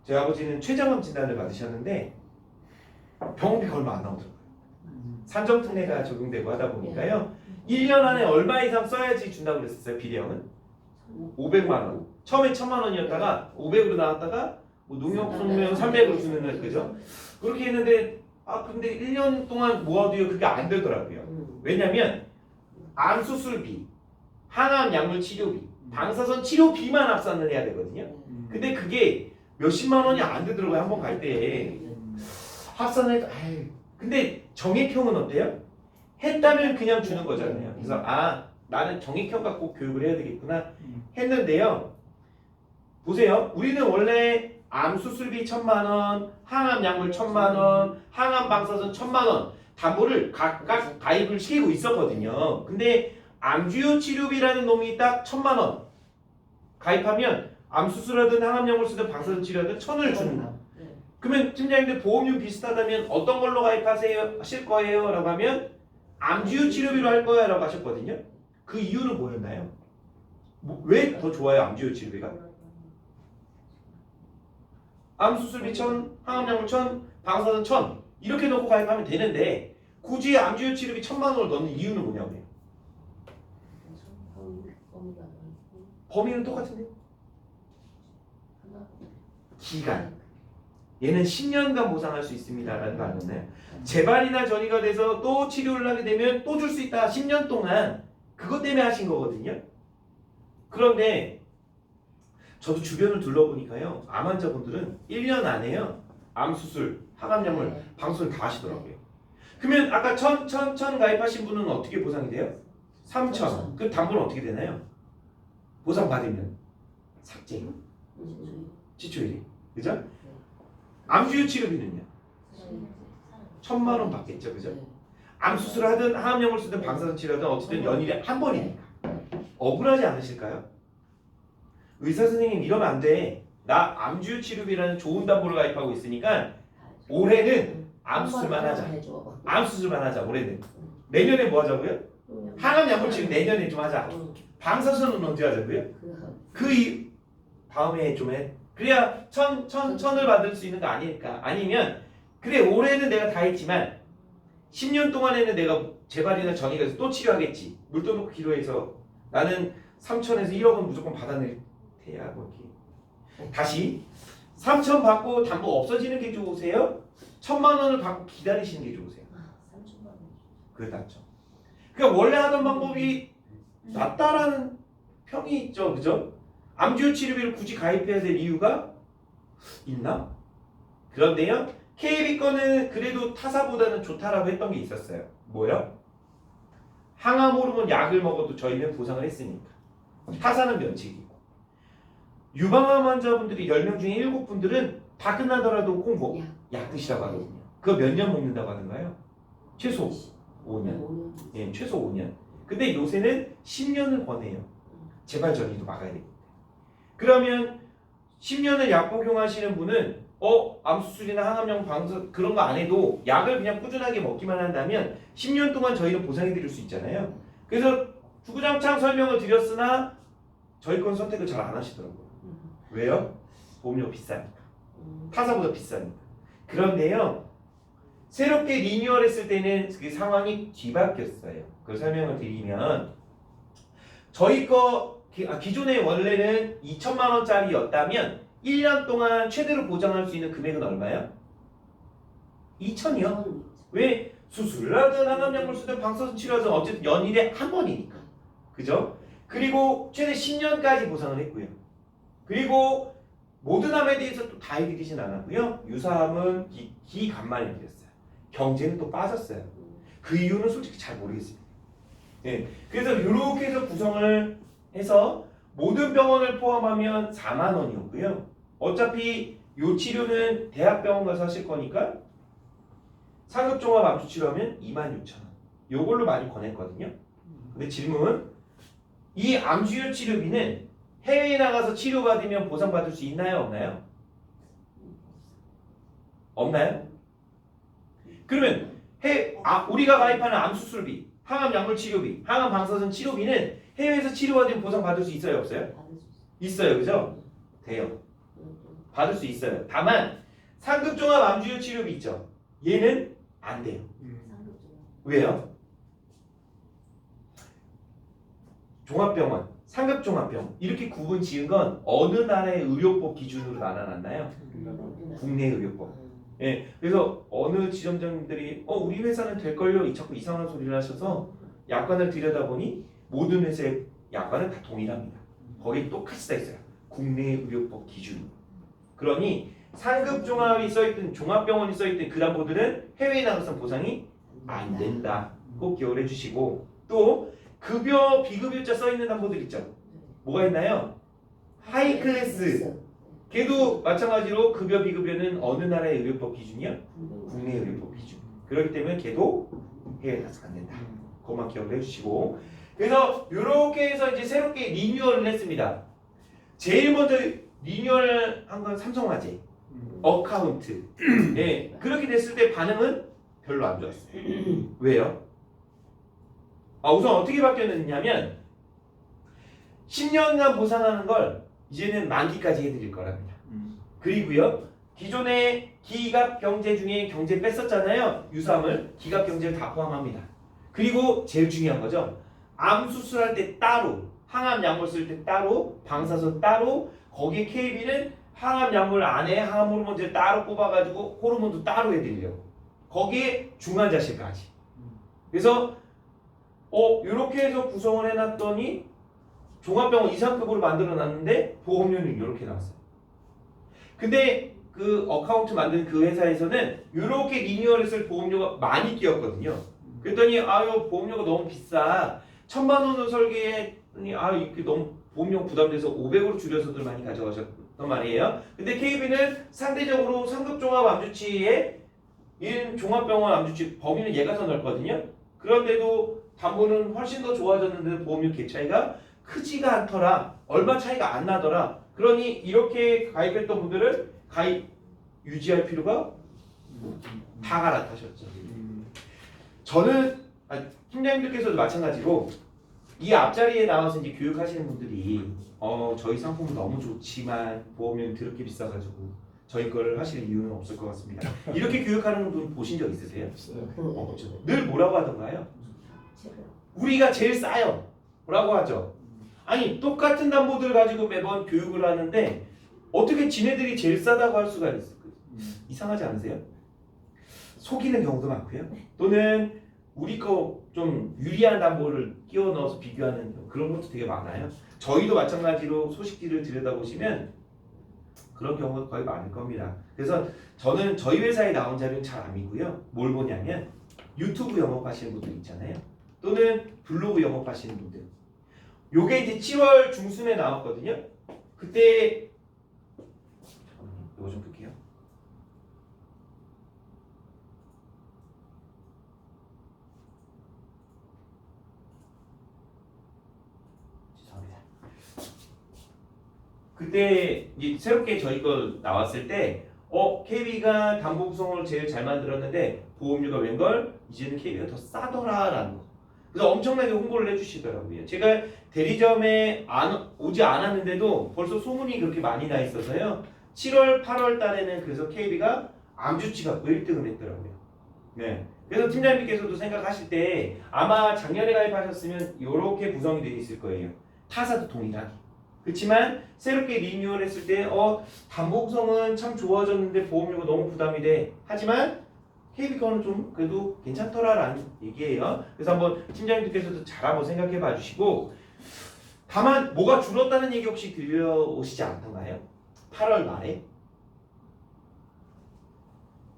저희 아버지는 췌장암 진단을 받으셨는데 병원비가 얼마 안 나오더라고요. 산정특례가 적용되고 하다 보니까요. 1년 안에 얼마 이상 써야지 준다고 그랬었어요. 비례형은 500만 원. 처음에 1,000만 원이었다가 500으로 나왔다가 농협 300으로 주는 그죠? 그렇게 했는데 근데 1년 동안 모아도요 그게 안 되더라고요. 왜냐면 암 수술비, 항암 약물 치료비, 방사선 치료비만 합산을 해야 되거든요. 근데 그게 몇십만 원이 안 되더라고요. 한번 갈 때 합산해도 근데 정액형은 어때요? 했다면 그냥 주는 거잖아요. 그래서 나는 정액형 갖고 교육을 해야 되겠구나 했는데요. 보세요. 우리는 원래 암 수술비 1,000만 원, 항암 약물 1,000만 원, 항암 방사선 1,000만 원 담보를 각각 가입을 시키고 있었거든요. 근데 암주요 치료비라는 놈이 딱 1,000만 원 가입하면 암 수술하든 항암약을 쓰든 방사선 치료하든 1,000을 주는 거. 네. 그러면 팀장님들 보험료 비슷하다면 어떤 걸로 하실 거예요? 라고 하면 암주요 치료비로 할 거야 라고 하셨거든요. 그 이유는 뭐였나요? 왜 더 좋아요 암주요 치료비가? 암 수술비 1,000, 항암약물 1,000, 방사선 1,000 이렇게 넣고 가입하면 되는데 굳이 암주요 치료비 1,000만 원을 넣는 이유는 뭐냐고요? 범위는 똑같은데? 기간. 얘는 10년간 보상할 수 있습니다 라는 거 아니었나요? 재발이나 전이가 돼서 또 치료를 하게 되면 또 줄 수 있다. 10년 동안 그것 때문에 하신 거거든요. 그런데 저도 주변을 둘러보니까요. 암 환자분들은 1년 안에요. 암 수술, 항암약물, 방수를 다 하시더라고요. 그러면 아까 1,000 가입하신 분은 어떻게 보상이 돼요? 3,000. 그 담보는 어떻게 되나요? 보상 받으면 삭제. 지초일이. 그죠? 암주요 치료비는요? 1,000만 원 받겠죠. 그죠? 암 수술을 하든 항암약을 쓰든 방사선 치료하든 어쨌든 연일에 한 번이니까. 억울하지 않으실까요? 의사 선생님 이러면 안 돼. 나 암주요 치료비라는 좋은 담보를 가입하고 있으니까 올해는 암 수술만 하자. 암 수술만 하자. 올해는. 내년에 뭐 하자고요? 항암약물 치료 내년에 좀 하자. 방사선은 언제 하자고요? 그 다음에 좀 해. 그래야 1,000을 받을 수 있는 거 아닐까? 아니면 그래 올해는 내가 다 했지만 10년 동안에는 내가 재발이나 전이가 돼서 또 치료하겠지. 물 떠놓고 기로해서 나는 3,000에서 1억은 무조건 받아낼 테야. 뭐 이렇게. 다시 3,000 받고 담보 없어지는 게 좋으세요? 1,000만 원을 받고 기다리시는 게 좋으세요? 그게 낫죠. 그러니까 원래 하던 방법이 낫다라는 평이 있죠. 그죠? 암주요 치료비를 굳이 가입해야 될 이유가 있나? 그런데요. KB 거는 그래도 타사보다는 좋다라고 했던 게 있었어요. 뭐요? 항암 호르몬 약을 먹어도 저희는 보상을 했으니까. 타사는 면책이고. 유방암 환자분들이 10명 중에 7분들은 다 끝나더라도 꼭 뭐 약 드시라고 하거든요. 그거 몇 년 먹는다고 하는 거예요? 최소 5년. 예, 최소 5년. 근데 요새는 10년을 권해요. 재발 전이도 막아야 되기 때문에. 그러면 10년을 약 복용하시는 분은 암 수술이나 항암약 방사 그런 거 안 해도 약을 그냥 꾸준하게 먹기만 한다면 10년 동안 저희는 보상해 드릴 수 있잖아요. 그래서 주구장창 설명을 드렸으나 저희 건 선택을 잘 안 하시더라고요. 왜요? 보험료 비싸니까. 타사보다 비싸니까. 그런데요. 새롭게 리뉴얼했을 때는 그 상황이 뒤바뀌었어요. 그걸 설명을 드리면 저희 거 기존에 원래는 2,000만 원짜리였다면 1년 동안 최대로 보장할 수 있는 금액은 얼마예요? 2,000이요? 왜? 수술을 하든 항암약물 쓰든 방사선 치료하든 어쨌든 연일에 한 번이니까. 그죠? 그리고 최대 10년까지 보상을 했고요. 그리고 모든 암에 대해서 또 다 해드리진 않았고요. 유사암은 기간만 해드렸어요. 경제는 또 빠졌어요. 그 이유는 솔직히 잘 모르겠습니다. 네. 그래서 이렇게 해서 구성을 해서 모든 병원을 포함하면 4만 원이었고요. 어차피 요 치료는 대학병원 가서 하실 거니까 상급종합 암수 치료하면 26,000원. 요걸로 많이 권했거든요. 근데 질문, 이 암주요 치료비는 해외에 나가서 치료받으면 보상받을 수 있나요? 없나요? 없나요? 그러면 우리가 가입하는 암수술비, 항암약물 치료비, 항암 방사선 치료비는 해외에서 치료받으면 보상받을 수 있어요? 없어요? 있어요. 그죠? 돼요. 받을 수 있어요. 다만 상급종합 암주요 치료비 있죠? 얘는 안 돼요. 왜요? 종합병원, 상급종합병원 이렇게 구분 지은 건 어느 나라의 의료법 기준으로 나눠놨나요? 국내 의료법. 예, 그래서 어느 지점장님들이 우리 회사는 될걸요 자꾸 이상한 소리를 하셔서 약관을 들여다보니 모든 회사의 약관은 다 동일합니다. 거기에 똑같이 써 있어요. 국내 의료법 기준. 그러니 상급 종합이 써있든 종합병원이 써있든 그 담보들은 해외에 나가서 보상이 안 된다. 꼭 기억을 해주시고 또 급여 비급여자 써있는 담보들 있죠. 뭐가 있나요? 하이 클래스. 걔도 마찬가지로 급여 비급여는 어느 나라의 의료법 기준이요? 국내 의료법 기준. 그렇기 때문에 걔도 해외에 나가서 안 된다. 그것만 기억을 해주시고 그래서 이렇게 해서 이제 새롭게 리뉴얼을 했습니다. 제일 먼저 리뉴얼 한 건 삼성화재 어카운트. 네, 그렇게 됐을 때 반응은 별로 안 좋았어요. 왜요? 우선 어떻게 바뀌었느냐면 10년간 보상하는 걸 이제는 만기까지 해드릴 거랍니다. 그리고요, 기존의 기갑 경제 중에 경제 뺐었잖아요. 유사암을 기갑 경제를 다 포함합니다. 그리고 제일 중요한 거죠. 암 수술할 때 따로, 항암 약물 쓸 때 따로, 방사선 따로, 거기에 KB는 항암 약물 안에 항암 호르몬제를 따로 뽑아가지고 호르몬도 따로 해드리려고. 거기에 중환자실까지. 그래서 이렇게 해서 구성을 해놨더니 종합병원 이상급으로 만들어놨는데 보험료는 이렇게 나왔어요. 근데 그 어카운트 만든 그 회사에서는 이렇게 리뉴얼했을 보험료가 많이 뛰었거든요. 그랬더니 보험료가 너무 비싸. 1,000만 원을 설계했더니 이게 너무 보험료 부담돼서 500으로 줄여서들 많이 가져가셨단 말이에요. 근데 KB는 상대적으로 상급종합암주치에 1 종합병원 암주치 범위는 얘가 더 넓거든요. 그런데도 담보는 훨씬 더 좋아졌는데 보험료 갭 차이가 크지가 않더라. 얼마 차이가 안 나더라. 그러니 이렇게 가입했던 분들은 가입 유지할 필요가 다 갈아타셨죠. 저는 팀장님들께서도 마찬가지로 이 앞자리에 나와서 이제 교육하시는 분들이 저희 상품은 너무 좋지만 보험료는 더럽게 비싸가지고 저희 거를 하실 이유는 없을 것 같습니다. 이렇게 교육하는 분 보신 적 있으세요? 없죠. 늘 뭐라고 하던가요? 우리가 제일 싸요 라고 하죠. 아니 똑같은 담보들 가지고 매번 교육을 하는데 어떻게 지네들이 제일 싸다고 할 수가 있을까요? 이상하지 않으세요? 속이는 경우도 많고요. 또는 우리 거 좀 유리한 담보를 끼워 넣어서 비교하는 그런 것도 되게 많아요. 저희도 마찬가지로 소식지를 들여다보시면 그런 경우가 거의 많을 겁니다. 그래서 저는 저희 회사에 나온 자료는 잘 안 믿고요. 뭘 보냐면 유튜브 영업하시는 분들 있잖아요. 또는 블로그 영업하시는 분들. 요게 이제 7월 중순에 나왔거든요. 그때 이거 좀 끌게요. 그때 이제 새롭게 저희 거 나왔을 때 KB가 담보 구성을 제일 잘 만들었는데 보험료가 웬걸 이제는 KB가 더 싸더라라는 거. 그래서 엄청나게 홍보를 해주시더라고요. 제가 대리점에 오지 않았는데도 벌써 소문이 그렇게 많이 나 있어서요. 7월, 8월 달에는 그래서 KB가 암주치 갖고 1등을 했더라고요. 네. 그래서 팀장님께서도 생각하실 때 아마 작년에 가입하셨으면 이렇게 구성이 되어 있을 거예요. 타사도 동일하게. 그렇지만 새롭게 리뉴얼 했을 때 담보 구성은 참 좋아졌는데 보험료가 너무 부담이 돼. 하지만 KB 거는 좀 그래도 괜찮더라라는 얘기예요. 그래서 한번 팀장님들께서도 잘 한번 생각해 봐 주시고, 다만 뭐가 줄었다는 얘기 혹시 들려오시지 않던가요? 8월 말에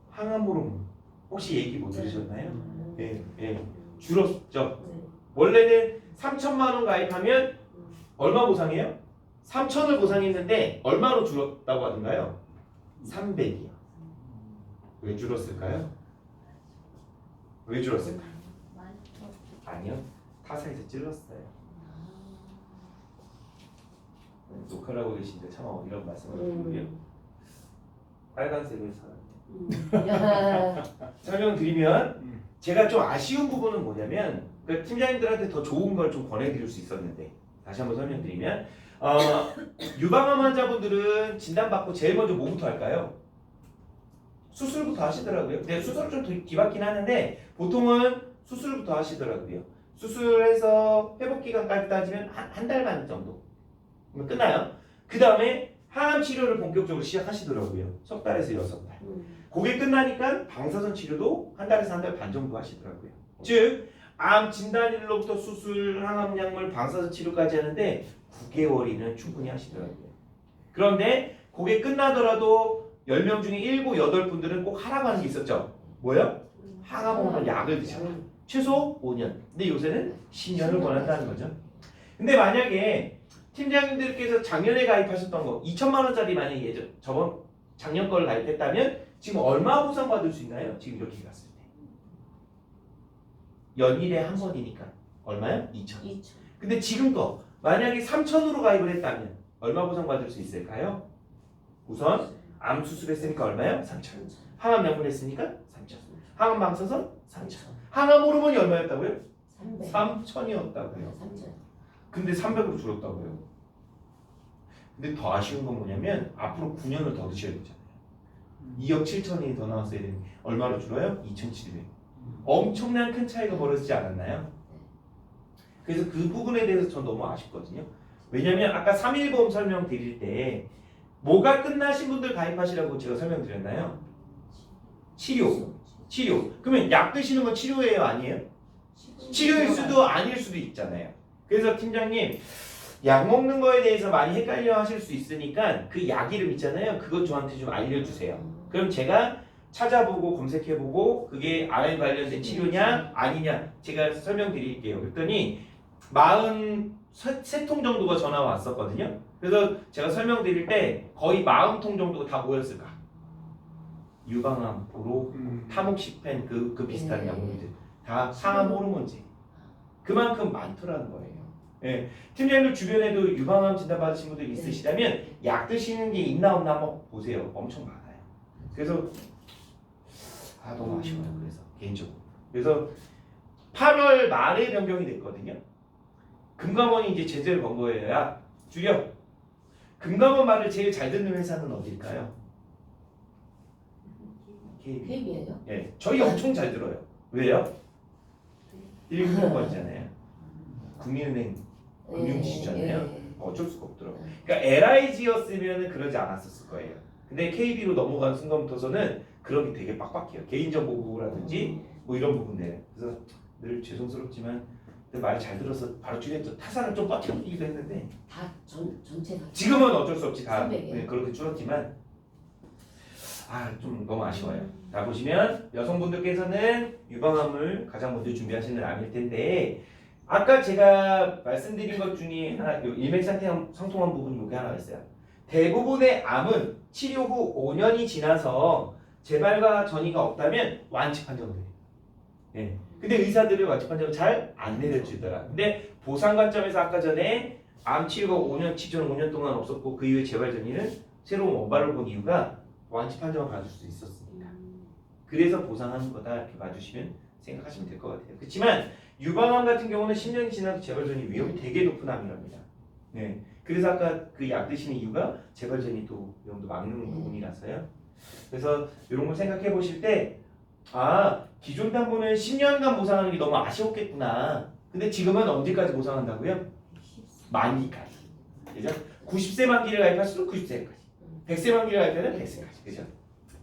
항암 호르몬 혹시 얘기 못 들으셨나요? 예, 줄었죠. 원래는 3천만 원 가입하면 얼마 보상해요? 3천을 보상했는데 얼마로 줄었다고 하던가요? 300이요. 왜 줄었을까요? 왜 줄었을까요? 아니요. 타사에서 찔렀어요. 녹화를 하고 계신데 참 이런 말씀을 드리고요. 빨간색을 사랑해요. 설명드리면 제가 좀 아쉬운 부분은 뭐냐면 그 팀장님들한테 더 좋은 걸 좀 권해드릴 수 있었는데 다시 한번 설명드리면 유방암 환자분들은 진단받고 제일 먼저 뭐부터 할까요? 수술부터 하시더라고요. 근데 수술은 좀 뒤바뀌긴 하는데 보통은 수술부터 하시더라고요. 수술해서 회복기간까지 따지면 한 달 반 정도 끝나요. 그 다음에 항암 치료를 본격적으로 시작하시더라고요. 석 달에서 6달. 그게 끝나니까 방사선 치료도 한 달에서 한 달 반 정도 하시더라고요. 즉 암 진단일로부터 수술, 항암 약물, 방사선 치료까지 하는데 9개월이면 충분히 하시더라고요. 그런데 그게 끝나더라도 10명 중에 7, 8분들은 꼭 하라고 하는 게 있었죠. 뭐요? 항암 호르몬 약을 드셔라. 최소 5년. 근데 요새는 10년을 권한다는 거죠. 근데 만약에 팀장님들께서 작년에 가입하셨던 거 2천만 원짜리 만약에 작년 걸 가입했다면 지금 얼마 보상 받을 수 있나요? 지금 이렇게 갔을 때 연일에 한 번이니까 얼마요? 2천. 2천. 근데 지금 거 만약에 3천으로 가입을 했다면 얼마 보상받을 수 있을까요? 우선 암 수술했으니까 얼마요? 3천. 항암 약물했으니까 3천. 항암 방사선 3천. 항암 호르몬이 얼마였다고요? 300. 3천이었다고요. 3천. 근데 300으로 줄었다고요. 근데 더 아쉬운 건 뭐냐면 앞으로 9년을 더 드셔야 되잖아요. 2억 7천이 더 나왔어야 되는데 얼마로 줄어요? 2,700. 엄청난 큰 차이가 벌어지지 않았나요? 그래서 그 부분에 대해서 전 너무 아쉽거든요. 왜냐면 아까 3.1보험 설명드릴 때 뭐가 끝나신 분들 가입하시라고 제가 설명드렸나요? 치료. 그러면 약 드시는 건 치료예요? 아니에요? 치료일 수도 아닐 수도 있잖아요. 그래서 팀장님 약 먹는 거에 대해서 많이 헷갈려 하실 수 있으니까 그 약 이름 있잖아요. 그것 저한테 좀 알려주세요. 그럼 제가 찾아보고 검색해보고 그게 암에 관련된 치료냐 아니냐 제가 설명드릴게요. 그랬더니 43통 정도가 전화가 왔었거든요. 그래서 제가 설명드릴 때 거의 40통 정도가 다 뭐였을까? 유방암, 보로, 타목식펜 그 비슷한 약물들 다 항암 호르몬제. 그만큼 많더라는 거예요. 예. 팀장님들 주변에도 유방암 진단 받으신 분들 있으시다면 약 드시는 게 있나 없나 한번 보세요. 엄청 많아요. 그래서 너무 아쉬워요. 그래서 개인적으로. 그래서 8월 말에 변경이 됐거든요. 금감원이 이제 제재를 건 거예요. 야, 줄여. 금감원 말을 제일 잘 듣는 회사는 어딜까요? KB. KB예요? 예, 저희 엄청 잘 들어요. 왜요? 1금융권이잖아요. 국민은행 금융지주잖아요. 어쩔 수가 없더라고요. 그러니까 LIG였으면 그러지 않았었을 거예요. 근데 KB로 넘어간 순간부터서는 그런 게 되게 빡빡해요. 개인정보 보호라든지 뭐 이런 부분들. 그래서 늘 죄송스럽지만 말 잘 들어서 바로 줄였죠. 타산을 좀 버티기도 했는데 다 전체 다. 지금은 어쩔 수 없이 다 300 이에요. 그렇게 줄었지만 좀 너무 아쉬워요. 자 보시면 여성분들께서는 유방암을 가장 먼저 준비하시는 암일 텐데 아까 제가 말씀드린 것 중에 하나 일맥상통한 부분이 여기 하나 있어요. 대부분의 암은 치료 후 5년이 지나서 재발과 전이가 없다면 완치 판정을 해요. 네. 근데 의사들은 완치 판정을 잘 안 내려주더라. 근데 보상 관점에서 아까 전에 암 치료가 5년, 기존 5년 동안 없었고 그 이후에 재발 전이는 새로운 원발을 본 이유가 완치 판정을 받을 수 있었으니까. 그래서 보상하는 거다 이렇게 봐주시면 생각하시면 될 것 같아요. 그렇지만 유방암 같은 경우는 10년이 지나도 재발 전이 위험이 되게 높은 암이랍니다. 네. 그래서 아까 그 약 드시는 이유가 재발 전이 또 위험도 막는 부분이라서요. 그래서 이런 걸 생각해 보실 때 기존 담보는 10년간 보상하는 게 너무 아쉬웠겠구나. 근데 지금은 언제까지 보상한다고요? 만기까지. 그죠? 90세 만기를 가입할수록 90세까지. 100세 만기를 가입하면 100세까지. 그죠?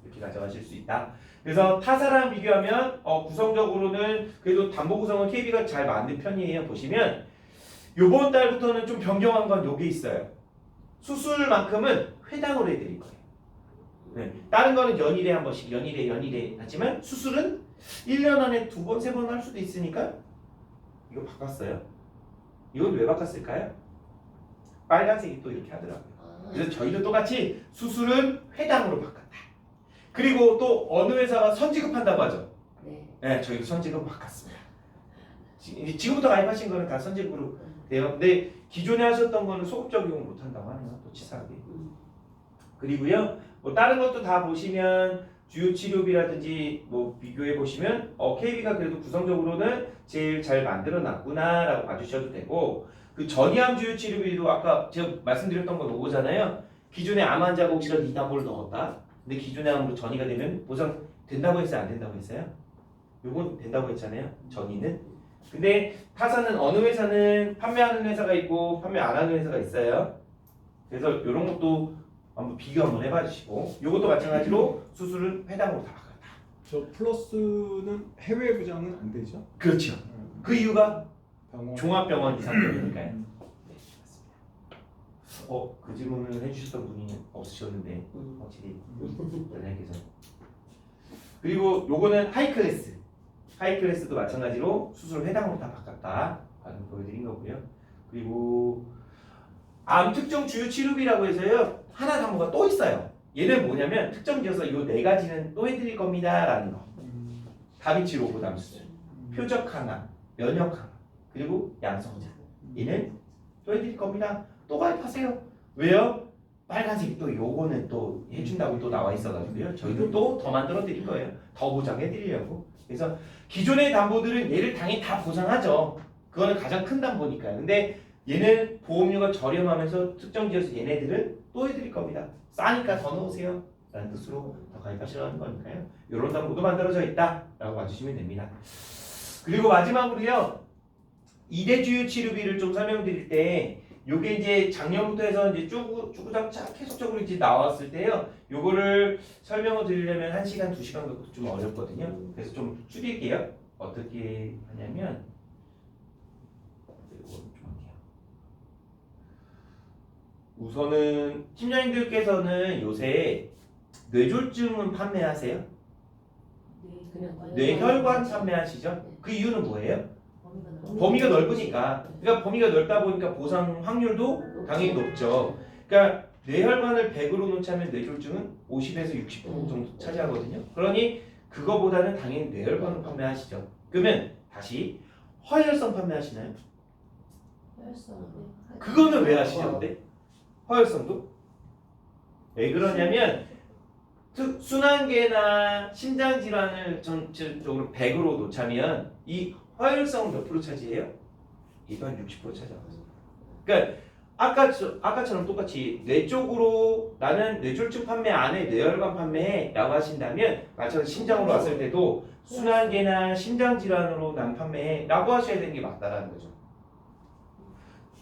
이렇게 가져가실 수 있다. 그래서 타사랑 비교하면 구성적으로는 그래도 담보 구성은 KB가 잘 만든 편이에요. 보시면 요번 달부터는 좀 변경한 건 요게 있어요. 수술만큼은 회당으로 해드릴 거예요. 네. 다른 거는 연일에 한 번씩 연일에 하지만 수술은 1년 안에 2번, 3번 할 수도 있으니까 이거 바꿨어요. 이건 왜 바꿨을까요? 빨간색이 또 이렇게 하더라고요. 그래서 저희도 똑같이 수술은 회당으로 바꿨다. 그리고 또 어느 회사가 선지급한다고 하죠. 네, 저희도 선지급 바꿨습니다. 지금부터 가입하신 거는 다 선지급으로 돼요. 근데 기존에 하셨던 거는 소급 적용을 못 한다고 하네요. 또 치사하게. 그리고요, 뭐 다른 것도 다 보시면 주요 치료비라든지 뭐 비교해 보시면 KB가 그래도 구성적으로는 제일 잘 만들어 놨구나라고 봐주셔도 되고 그 전이암 주요 치료비도 아까 제가 말씀드렸던 거 요거잖아요. 기존에 암 환자가 혹시라도 이 담보를 넣었다. 근데 기존의 암으로 전이가 되면 보상 된다고 했어요? 안 된다고 했어요? 요건 된다고 했잖아요. 전이는. 근데 타사는 어느 회사는 판매하는 회사가 있고 판매 안 하는 회사가 있어요. 그래서 이런 것도 한번 비교 한번 해봐 주시고 요것도 마찬가지로 수술은 회당으로 다 바꿨다. 저 플러스는 해외 부장은 안 되죠? 그렇죠. 그 이유가 병원. 종합병원 이상병이니까요. 네, 맞습니다. 그 질문을 해주셨던 분이 없으셨는데 확실히 연예계에서. 그리고 요거는 하이클래스. 하이클래스도 마찬가지로 수술 회당으로 다 바꿨다. 방금 보여드린 거고요. 그리고 암 특정 주요 치료비라고 해서요. 하나 담보가 또 있어요. 얘는 뭐냐면 특정 지어서 이 4가지는 또 해드릴 겁니다라는 거. 다빈치 로봇 암 수술, 표적 항암, 면역 항암. 그리고 양성자. 얘는 또 해드릴 겁니다. 또 가입하세요. 왜요? 빨간색 또 요거는 또 해준다고 또 나와 있어가지고요. 저희도 또 더 만들어 드릴 거예요. 더 보장해 드리려고. 그래서 기존의 담보들은 얘를 당연히 다 보상하죠. 그거는 가장 큰 담보니까요. 근데 얘는 보험료가 저렴하면서 특정 지역에서 얘네들은 또 해드릴 겁니다. 싸니까 더 넣으세요. 라는 뜻으로 더 가입하시라는 거니까요. 이런 담보도 만들어져 있다. 라고 봐주시면 됩니다. 그리고 마지막으로요. 2대 주요 치료비를 좀 설명드릴 때 요게 이제 작년부터 해서 이제 쭈구장차 계속적으로 이제 나왔을 때요. 요거를 설명을 드리려면 1시간, 2시간 갖고 좀 어렵거든요. 그래서 좀 줄일게요. 어떻게 하냐면 요거는 좀 할게요. 우선은 팀장님들께서는 요새 뇌졸중은 판매하세요? 뇌혈관 판매하시죠? 그 이유는 뭐예요? 범위가 넓으니까. 그러니까 범위가 넓다 보니까 보상 확률도 당연히 높죠. 그러니까 뇌혈관을 100으로 놓자면 뇌졸중은 50에서 60% 정도 차지하거든요. 그러니 그거보다는 당연히 뇌혈관을 판매하시죠. 그러면 다시 허혈성 판매하시나요? 그거는 왜 하시죠? 근데 허혈성도? 왜 그러냐면 순환계나 심장 질환을 전체적으로 100으로 놓자면 이 허혈성은 몇 프로 차지해요? 이도 한 60% 차지하거든요. 그러니까 아까처럼 똑같이 뇌 쪽으로 나는 뇌졸중 판매 안 해, 뇌혈관 판매해 라고 하신다면 마찬가지로 심장으로 왔을 때도 순환계나 심장 질환으로 난 판매해 라고 하셔야 되는 게 맞다라는 거죠.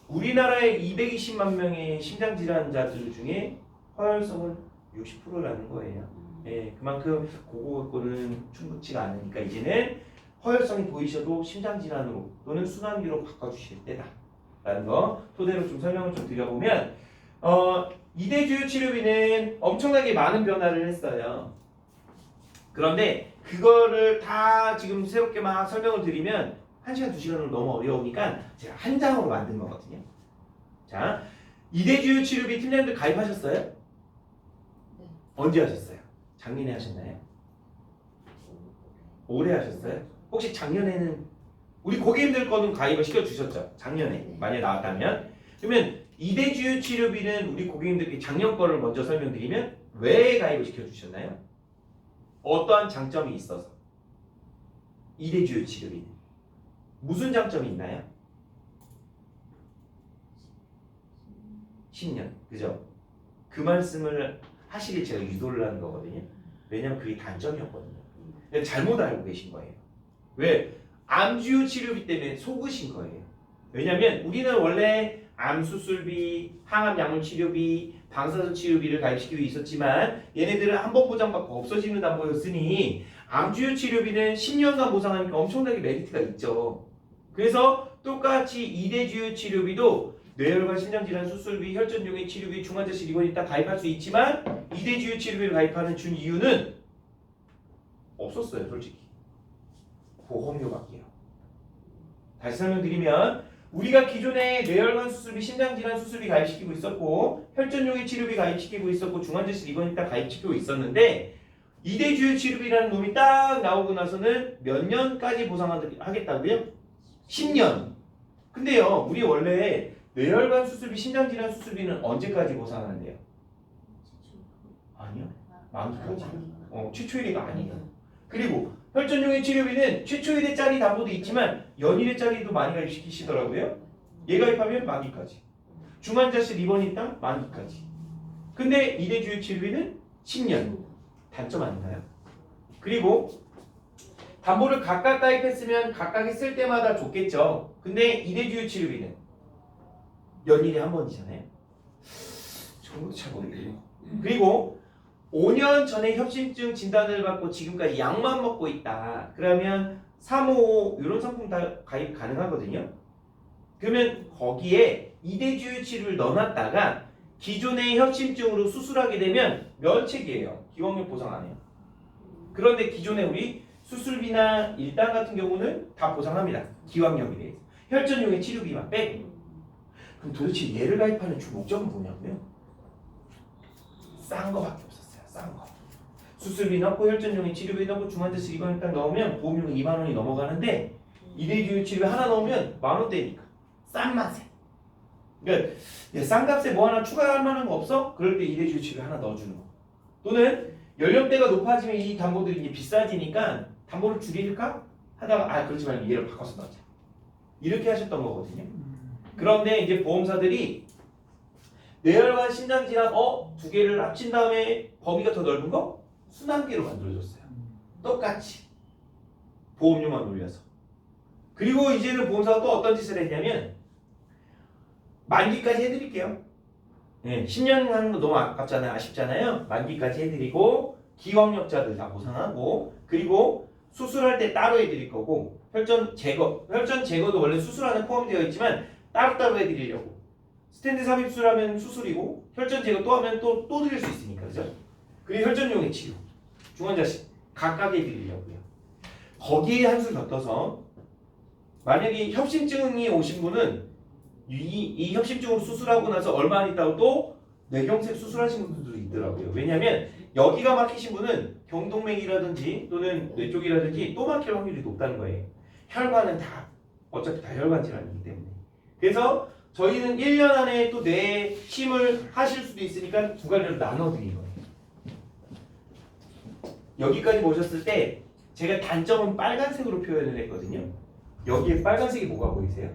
우리나라에 220만 명의 심장 질환자들 중에 허혈성은 60%라는 거예요. 예, 그만큼 그거 갖고는 충분치가 않으니까 이제는 허혈성이 보이셔도 심장 질환으로 또는 순환기로 바꿔주실 때다라는 거 토대로 좀 설명을 좀 드려보면 2대 주요 치료비는 엄청나게 많은 변화를 했어요. 그런데 그거를 다 지금 새롭게 막 설명을 드리면 1시간, 2시간으로 너무 어려우니까 제가 한 장으로 만든 거거든요. 자, 2대 주요 치료비 팀장님들 가입하셨어요? 네. 언제 하셨어요? 작년에 하셨나요? 올해 하셨어요? 혹시 작년에는 우리 고객님들 거는 가입을 시켜주셨죠? 작년에 만약에 나왔다면 그러면 2대 주요 치료비는 우리 고객님들께 작년 거를 먼저 설명드리면 왜 가입을 시켜주셨나요? 어떠한 장점이 있어서 2대 주요 치료비는 무슨 장점이 있나요? 10년 그죠? 그 말씀을 하시길 제가 유도를 하는 거거든요. 왜냐면 그게 단점이었거든요. 잘못 알고 계신 거예요. 왜? 암주요 치료비 때문에 속으신 거예요. 왜냐면 우리는 원래 암 수술비, 항암 약물 치료비, 방사선 치료비를 가입시키고 있었지만 얘네들은 한 번 보장받고 없어지는 담보였으니 암주요 치료비는 10년간 보상하니까 엄청나게 메리트가 있죠. 그래서 똑같이 2대 주요 치료비도 뇌혈관 심장질환 수술비, 혈전용의 치료비, 중환자실 입원이 다 가입할 수 있지만 2대 주요 치료비를 가입하는 준 이유는 없었어요, 솔직히. 보험료밖에요. 다시 설명드리면 우리가 기존에 뇌혈관 수술비, 심장질환 수술비 가입시키고 있었고 혈전용의 치료비 가입시키고 있었고 중환자실 입원이 딱 가입시키고 있었는데 2대 주요 치료비라는 놈이 딱 나오고 나서는 몇 년까지 보상하겠다고요? 10년. 근데요, 우리 원래 뇌혈관 수술비, 심장질환 수술비는 언제까지 보상하는데요? 아니요. 만기까지. 최초일이가 아니에요. 그리고 혈전용의 치료비는 최초일의짜리 담보도 있지만 연일의짜리도 많이 가입시키시더라고요. 얘 가입하면 만기까지. 중환자실 입원이 있다? 만기까지. 근데 2대 주요 치료비는 10년. 단점 아닌가요? 그리고 담보를 각각 가입했으면 각각 했을 때마다 좋겠죠. 근데 2대 주요 치료비는 연일에 한 번이잖아요. 저도 잘 모르겠네요. 그리고 5년 전에 협심증 진단을 받고 지금까지 약만 먹고 있다. 그러면 355 이런 상품 다 가입 가능하거든요. 그러면 거기에 2대 주요 치료를 넣어놨다가 기존의 협심증으로 수술하게 되면 면책이에요. 기왕력 보상 안 해요. 그런데 기존에 우리 수술비나 일당 같은 경우는 다 보상합니다. 기왕력에 대해서. 혈전용의 치료비만 빼고. 그럼 도대체 얘를 가입하는 주 목적은 뭐냐고요? 싼 거밖에 없었어요. 싼 거. 수술비 넣고 혈전용의 치료비 넣고 중환자실 입원에 딱 넣으면 보험료가 2만 원이 넘어가는데 이대주유 치료 하나 넣으면 10,000원대니까 싼 맛에. 그러니까 싼 값에 뭐 하나 추가할 만한 거 없어? 그럴 때 이대주유 치료 하나 넣어주는 거. 또는 연령대가 높아지면 이 담보들이 이제 비싸지니까 담보를 줄일까 하다가 그렇지 말고 얘를 바꿔서 넣자. 이렇게 하셨던 거거든요. 그런데 이제 보험사들이 뇌혈관 신장질환 두 개를 합친 다음에 범위가 더 넓은 거 순환계로 만들어줬어요. 똑같이 보험료만 올려서. 그리고 이제는 보험사가 또 어떤 짓을 했냐면 만기까지 해드릴게요. 네, 10년 하는 거 너무 아깝잖아요. 아쉽잖아요. 만기까지 해드리고 기왕력자들 다 보상하고 그리고 수술할 때 따로 해드릴 거고 혈전 제거도 원래 수술 안에 포함되어 있지만 따로따로 해드리려고. 스텐트 삽입술하면 수술이고 혈전 제거 또 하면 또 드릴 수 있으니까 그죠? 그리고 혈전용의 치료 중환자실 각각 해드리려고요. 거기에 한술 더 떠서 만약에 협심증이 오신 분은 이 협심증으로 수술하고 나서 얼마 안 있다고 또 뇌경색 수술하신 분들도 있더라고요. 왜냐하면 여기가 막히신 분은 경동맥이라든지 또는 뇌 쪽이라든지 또 막힐 확률이 높다는 거예요. 혈관은 다 어차피 다 혈관 질환이기 때문에. 그래서 저희는 1년 안에 또 뇌 심을 하실 수도 있으니까 두 가지로 나눠드린 거예요. 여기까지 보셨을 때 제가 단점은 빨간색으로 표현을 했거든요. 여기에 빨간색이 뭐가 보이세요?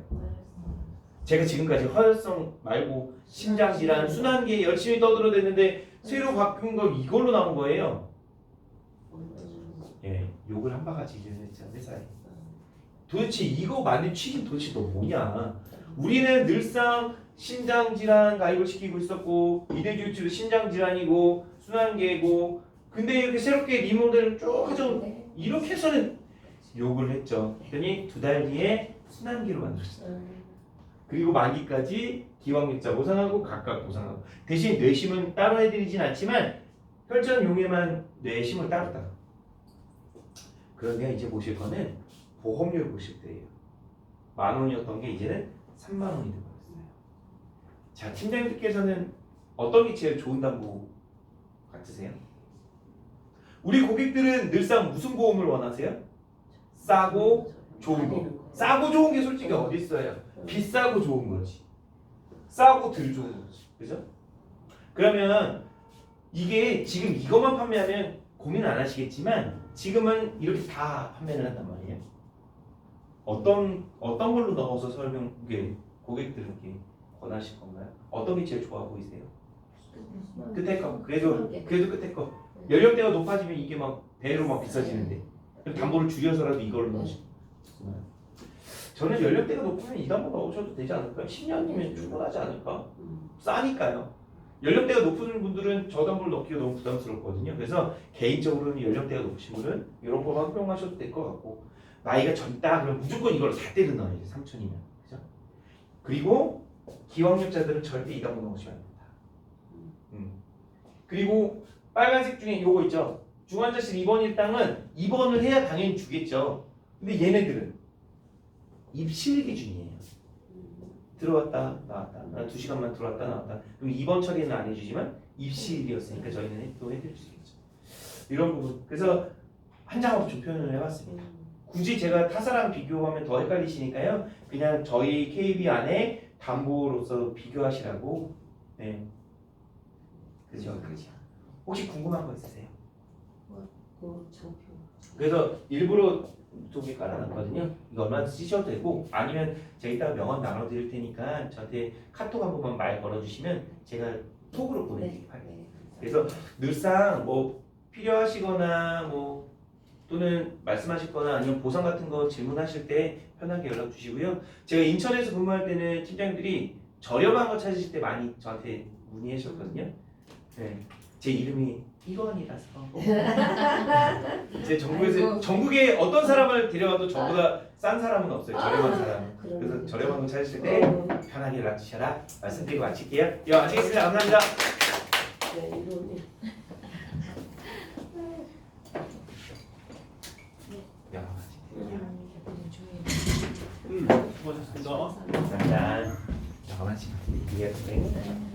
제가 지금까지 허혈성 말고 심장질환, 순환계 열심히 떠들어댔는데 새로 바꾼 거 이걸로 나온 거예요. 예, 욕을 한 바가지 했잖아 회사에. 도대체 이거 만든 취지 도대체 너 뭐냐? 우리는 늘상 심장질환 가입을 시키고 있었고 이대주유치도 심장질환이고 순환계고 근데 이렇게 새롭게 리모델을 쭉 하죠. 이렇게 해서는 욕을 했죠. 그랬더니 2달 뒤에 순환계로 만들었어요. 그리고 만기까지 기왕력자 보상하고 각각 보상하고 대신 뇌심은 따로 해드리진 않지만 혈전용에만 뇌심을 따로. 그러면 이제 보실 거는 보험료 보실 때예요. 10,000원이었던 게 이제는 30,000원이 되어버렸어요. 자, 팀장님께서는 어떤 게 제일 좋은 담보 같으세요? 우리 고객들은 늘상 무슨 보험을 원하세요? 싸고 좋은 거. 싸고 좋은 게 솔직히 어디 있어요? 비싸고 좋은 거지. 싸고 덜 좋은 거지. 그죠? 그러면 이게 지금 이것만 판매하면 고민 안 하시겠지만 지금은 이렇게 다 판매를 한단 말이에요. 어떤 걸로 넣어서 고객들에게 권하실 건가요? 어떤 게 제일 좋아 보이세요? 끝에 거. 그래도 끝에 거. 연령대가 높아지면 이게 막 배로 막 비싸지는데 담보를 줄여서라도 이걸로 넣으시고. 저는 연령대가 높으면 이 담보 넣으셔도 되지 않을까요? 10년이면 충분하지 않을까? 싸니까요. 연령대가 높은 분들은 저 담보를 넣기가 너무 부담스럽거든요. 그래서 개인적으로는 연령대가 높으신 분은 이런 거 활용하셔도 될 것 같고 나이가 젊다 그러면 무조건 이걸 다 때려 넣어야지 3,000이면. 그죠? 그리고 기왕력자들은 절대 이 담보 넣으시면 안 된다. 그리고 빨간색 중에 요거 있죠. 중환자실 입원 일당은 입원을 해야 당연히 주겠죠. 근데 얘네들은 입실 기준이에요. 들어왔다 나왔다. 2시간만 들어왔다 나왔다. 그럼 입원 처리는 안 해주지만 입실이었으니까 저희는 또 해드릴 수 있겠죠. 이런 부분. 그래서 한 장으로 좀 표현을 해봤습니다. 굳이 제가 타사랑 비교하면 더 헷갈리시니까요. 그냥 저희 KB 안에 담보로서 비교하시라고. 네. 그죠. 혹시 궁금한 거 있으세요? 그래서 일부러 저기 깔아놨거든요. 이거 얼마나 쓰셔도 되고 아니면 제가 이따가 명언 나눠드릴 테니까 저한테 카톡 한 번만 말 걸어주시면 제가 톡으로 보내드릴게요. 그래서 늘상 뭐 필요하시거나 뭐 또는 말씀하실,거나 아니면 보상 같은 거 질문하실 때 편하게 연락 주시고요. 제가 인천에서 근무할 때는 팀장님들이 저렴한 거 찾으실 때 많이 저한테 문의해 주셨거든요. 네. 제 이름이 1원이라서 제 전국에 어떤 사람을 데려와도 저보다 싼 사람은 없어요. 저렴한 사람. 그래서 저렴한 거 찾으실 때 편하게 연락 주셔라 말씀드리고 마칠게요. 예, 마치겠습니다. 감사합니다. 네, 이론이. 야, 수고하셨습니다. 감사합니다. 자, 마치겠습니다.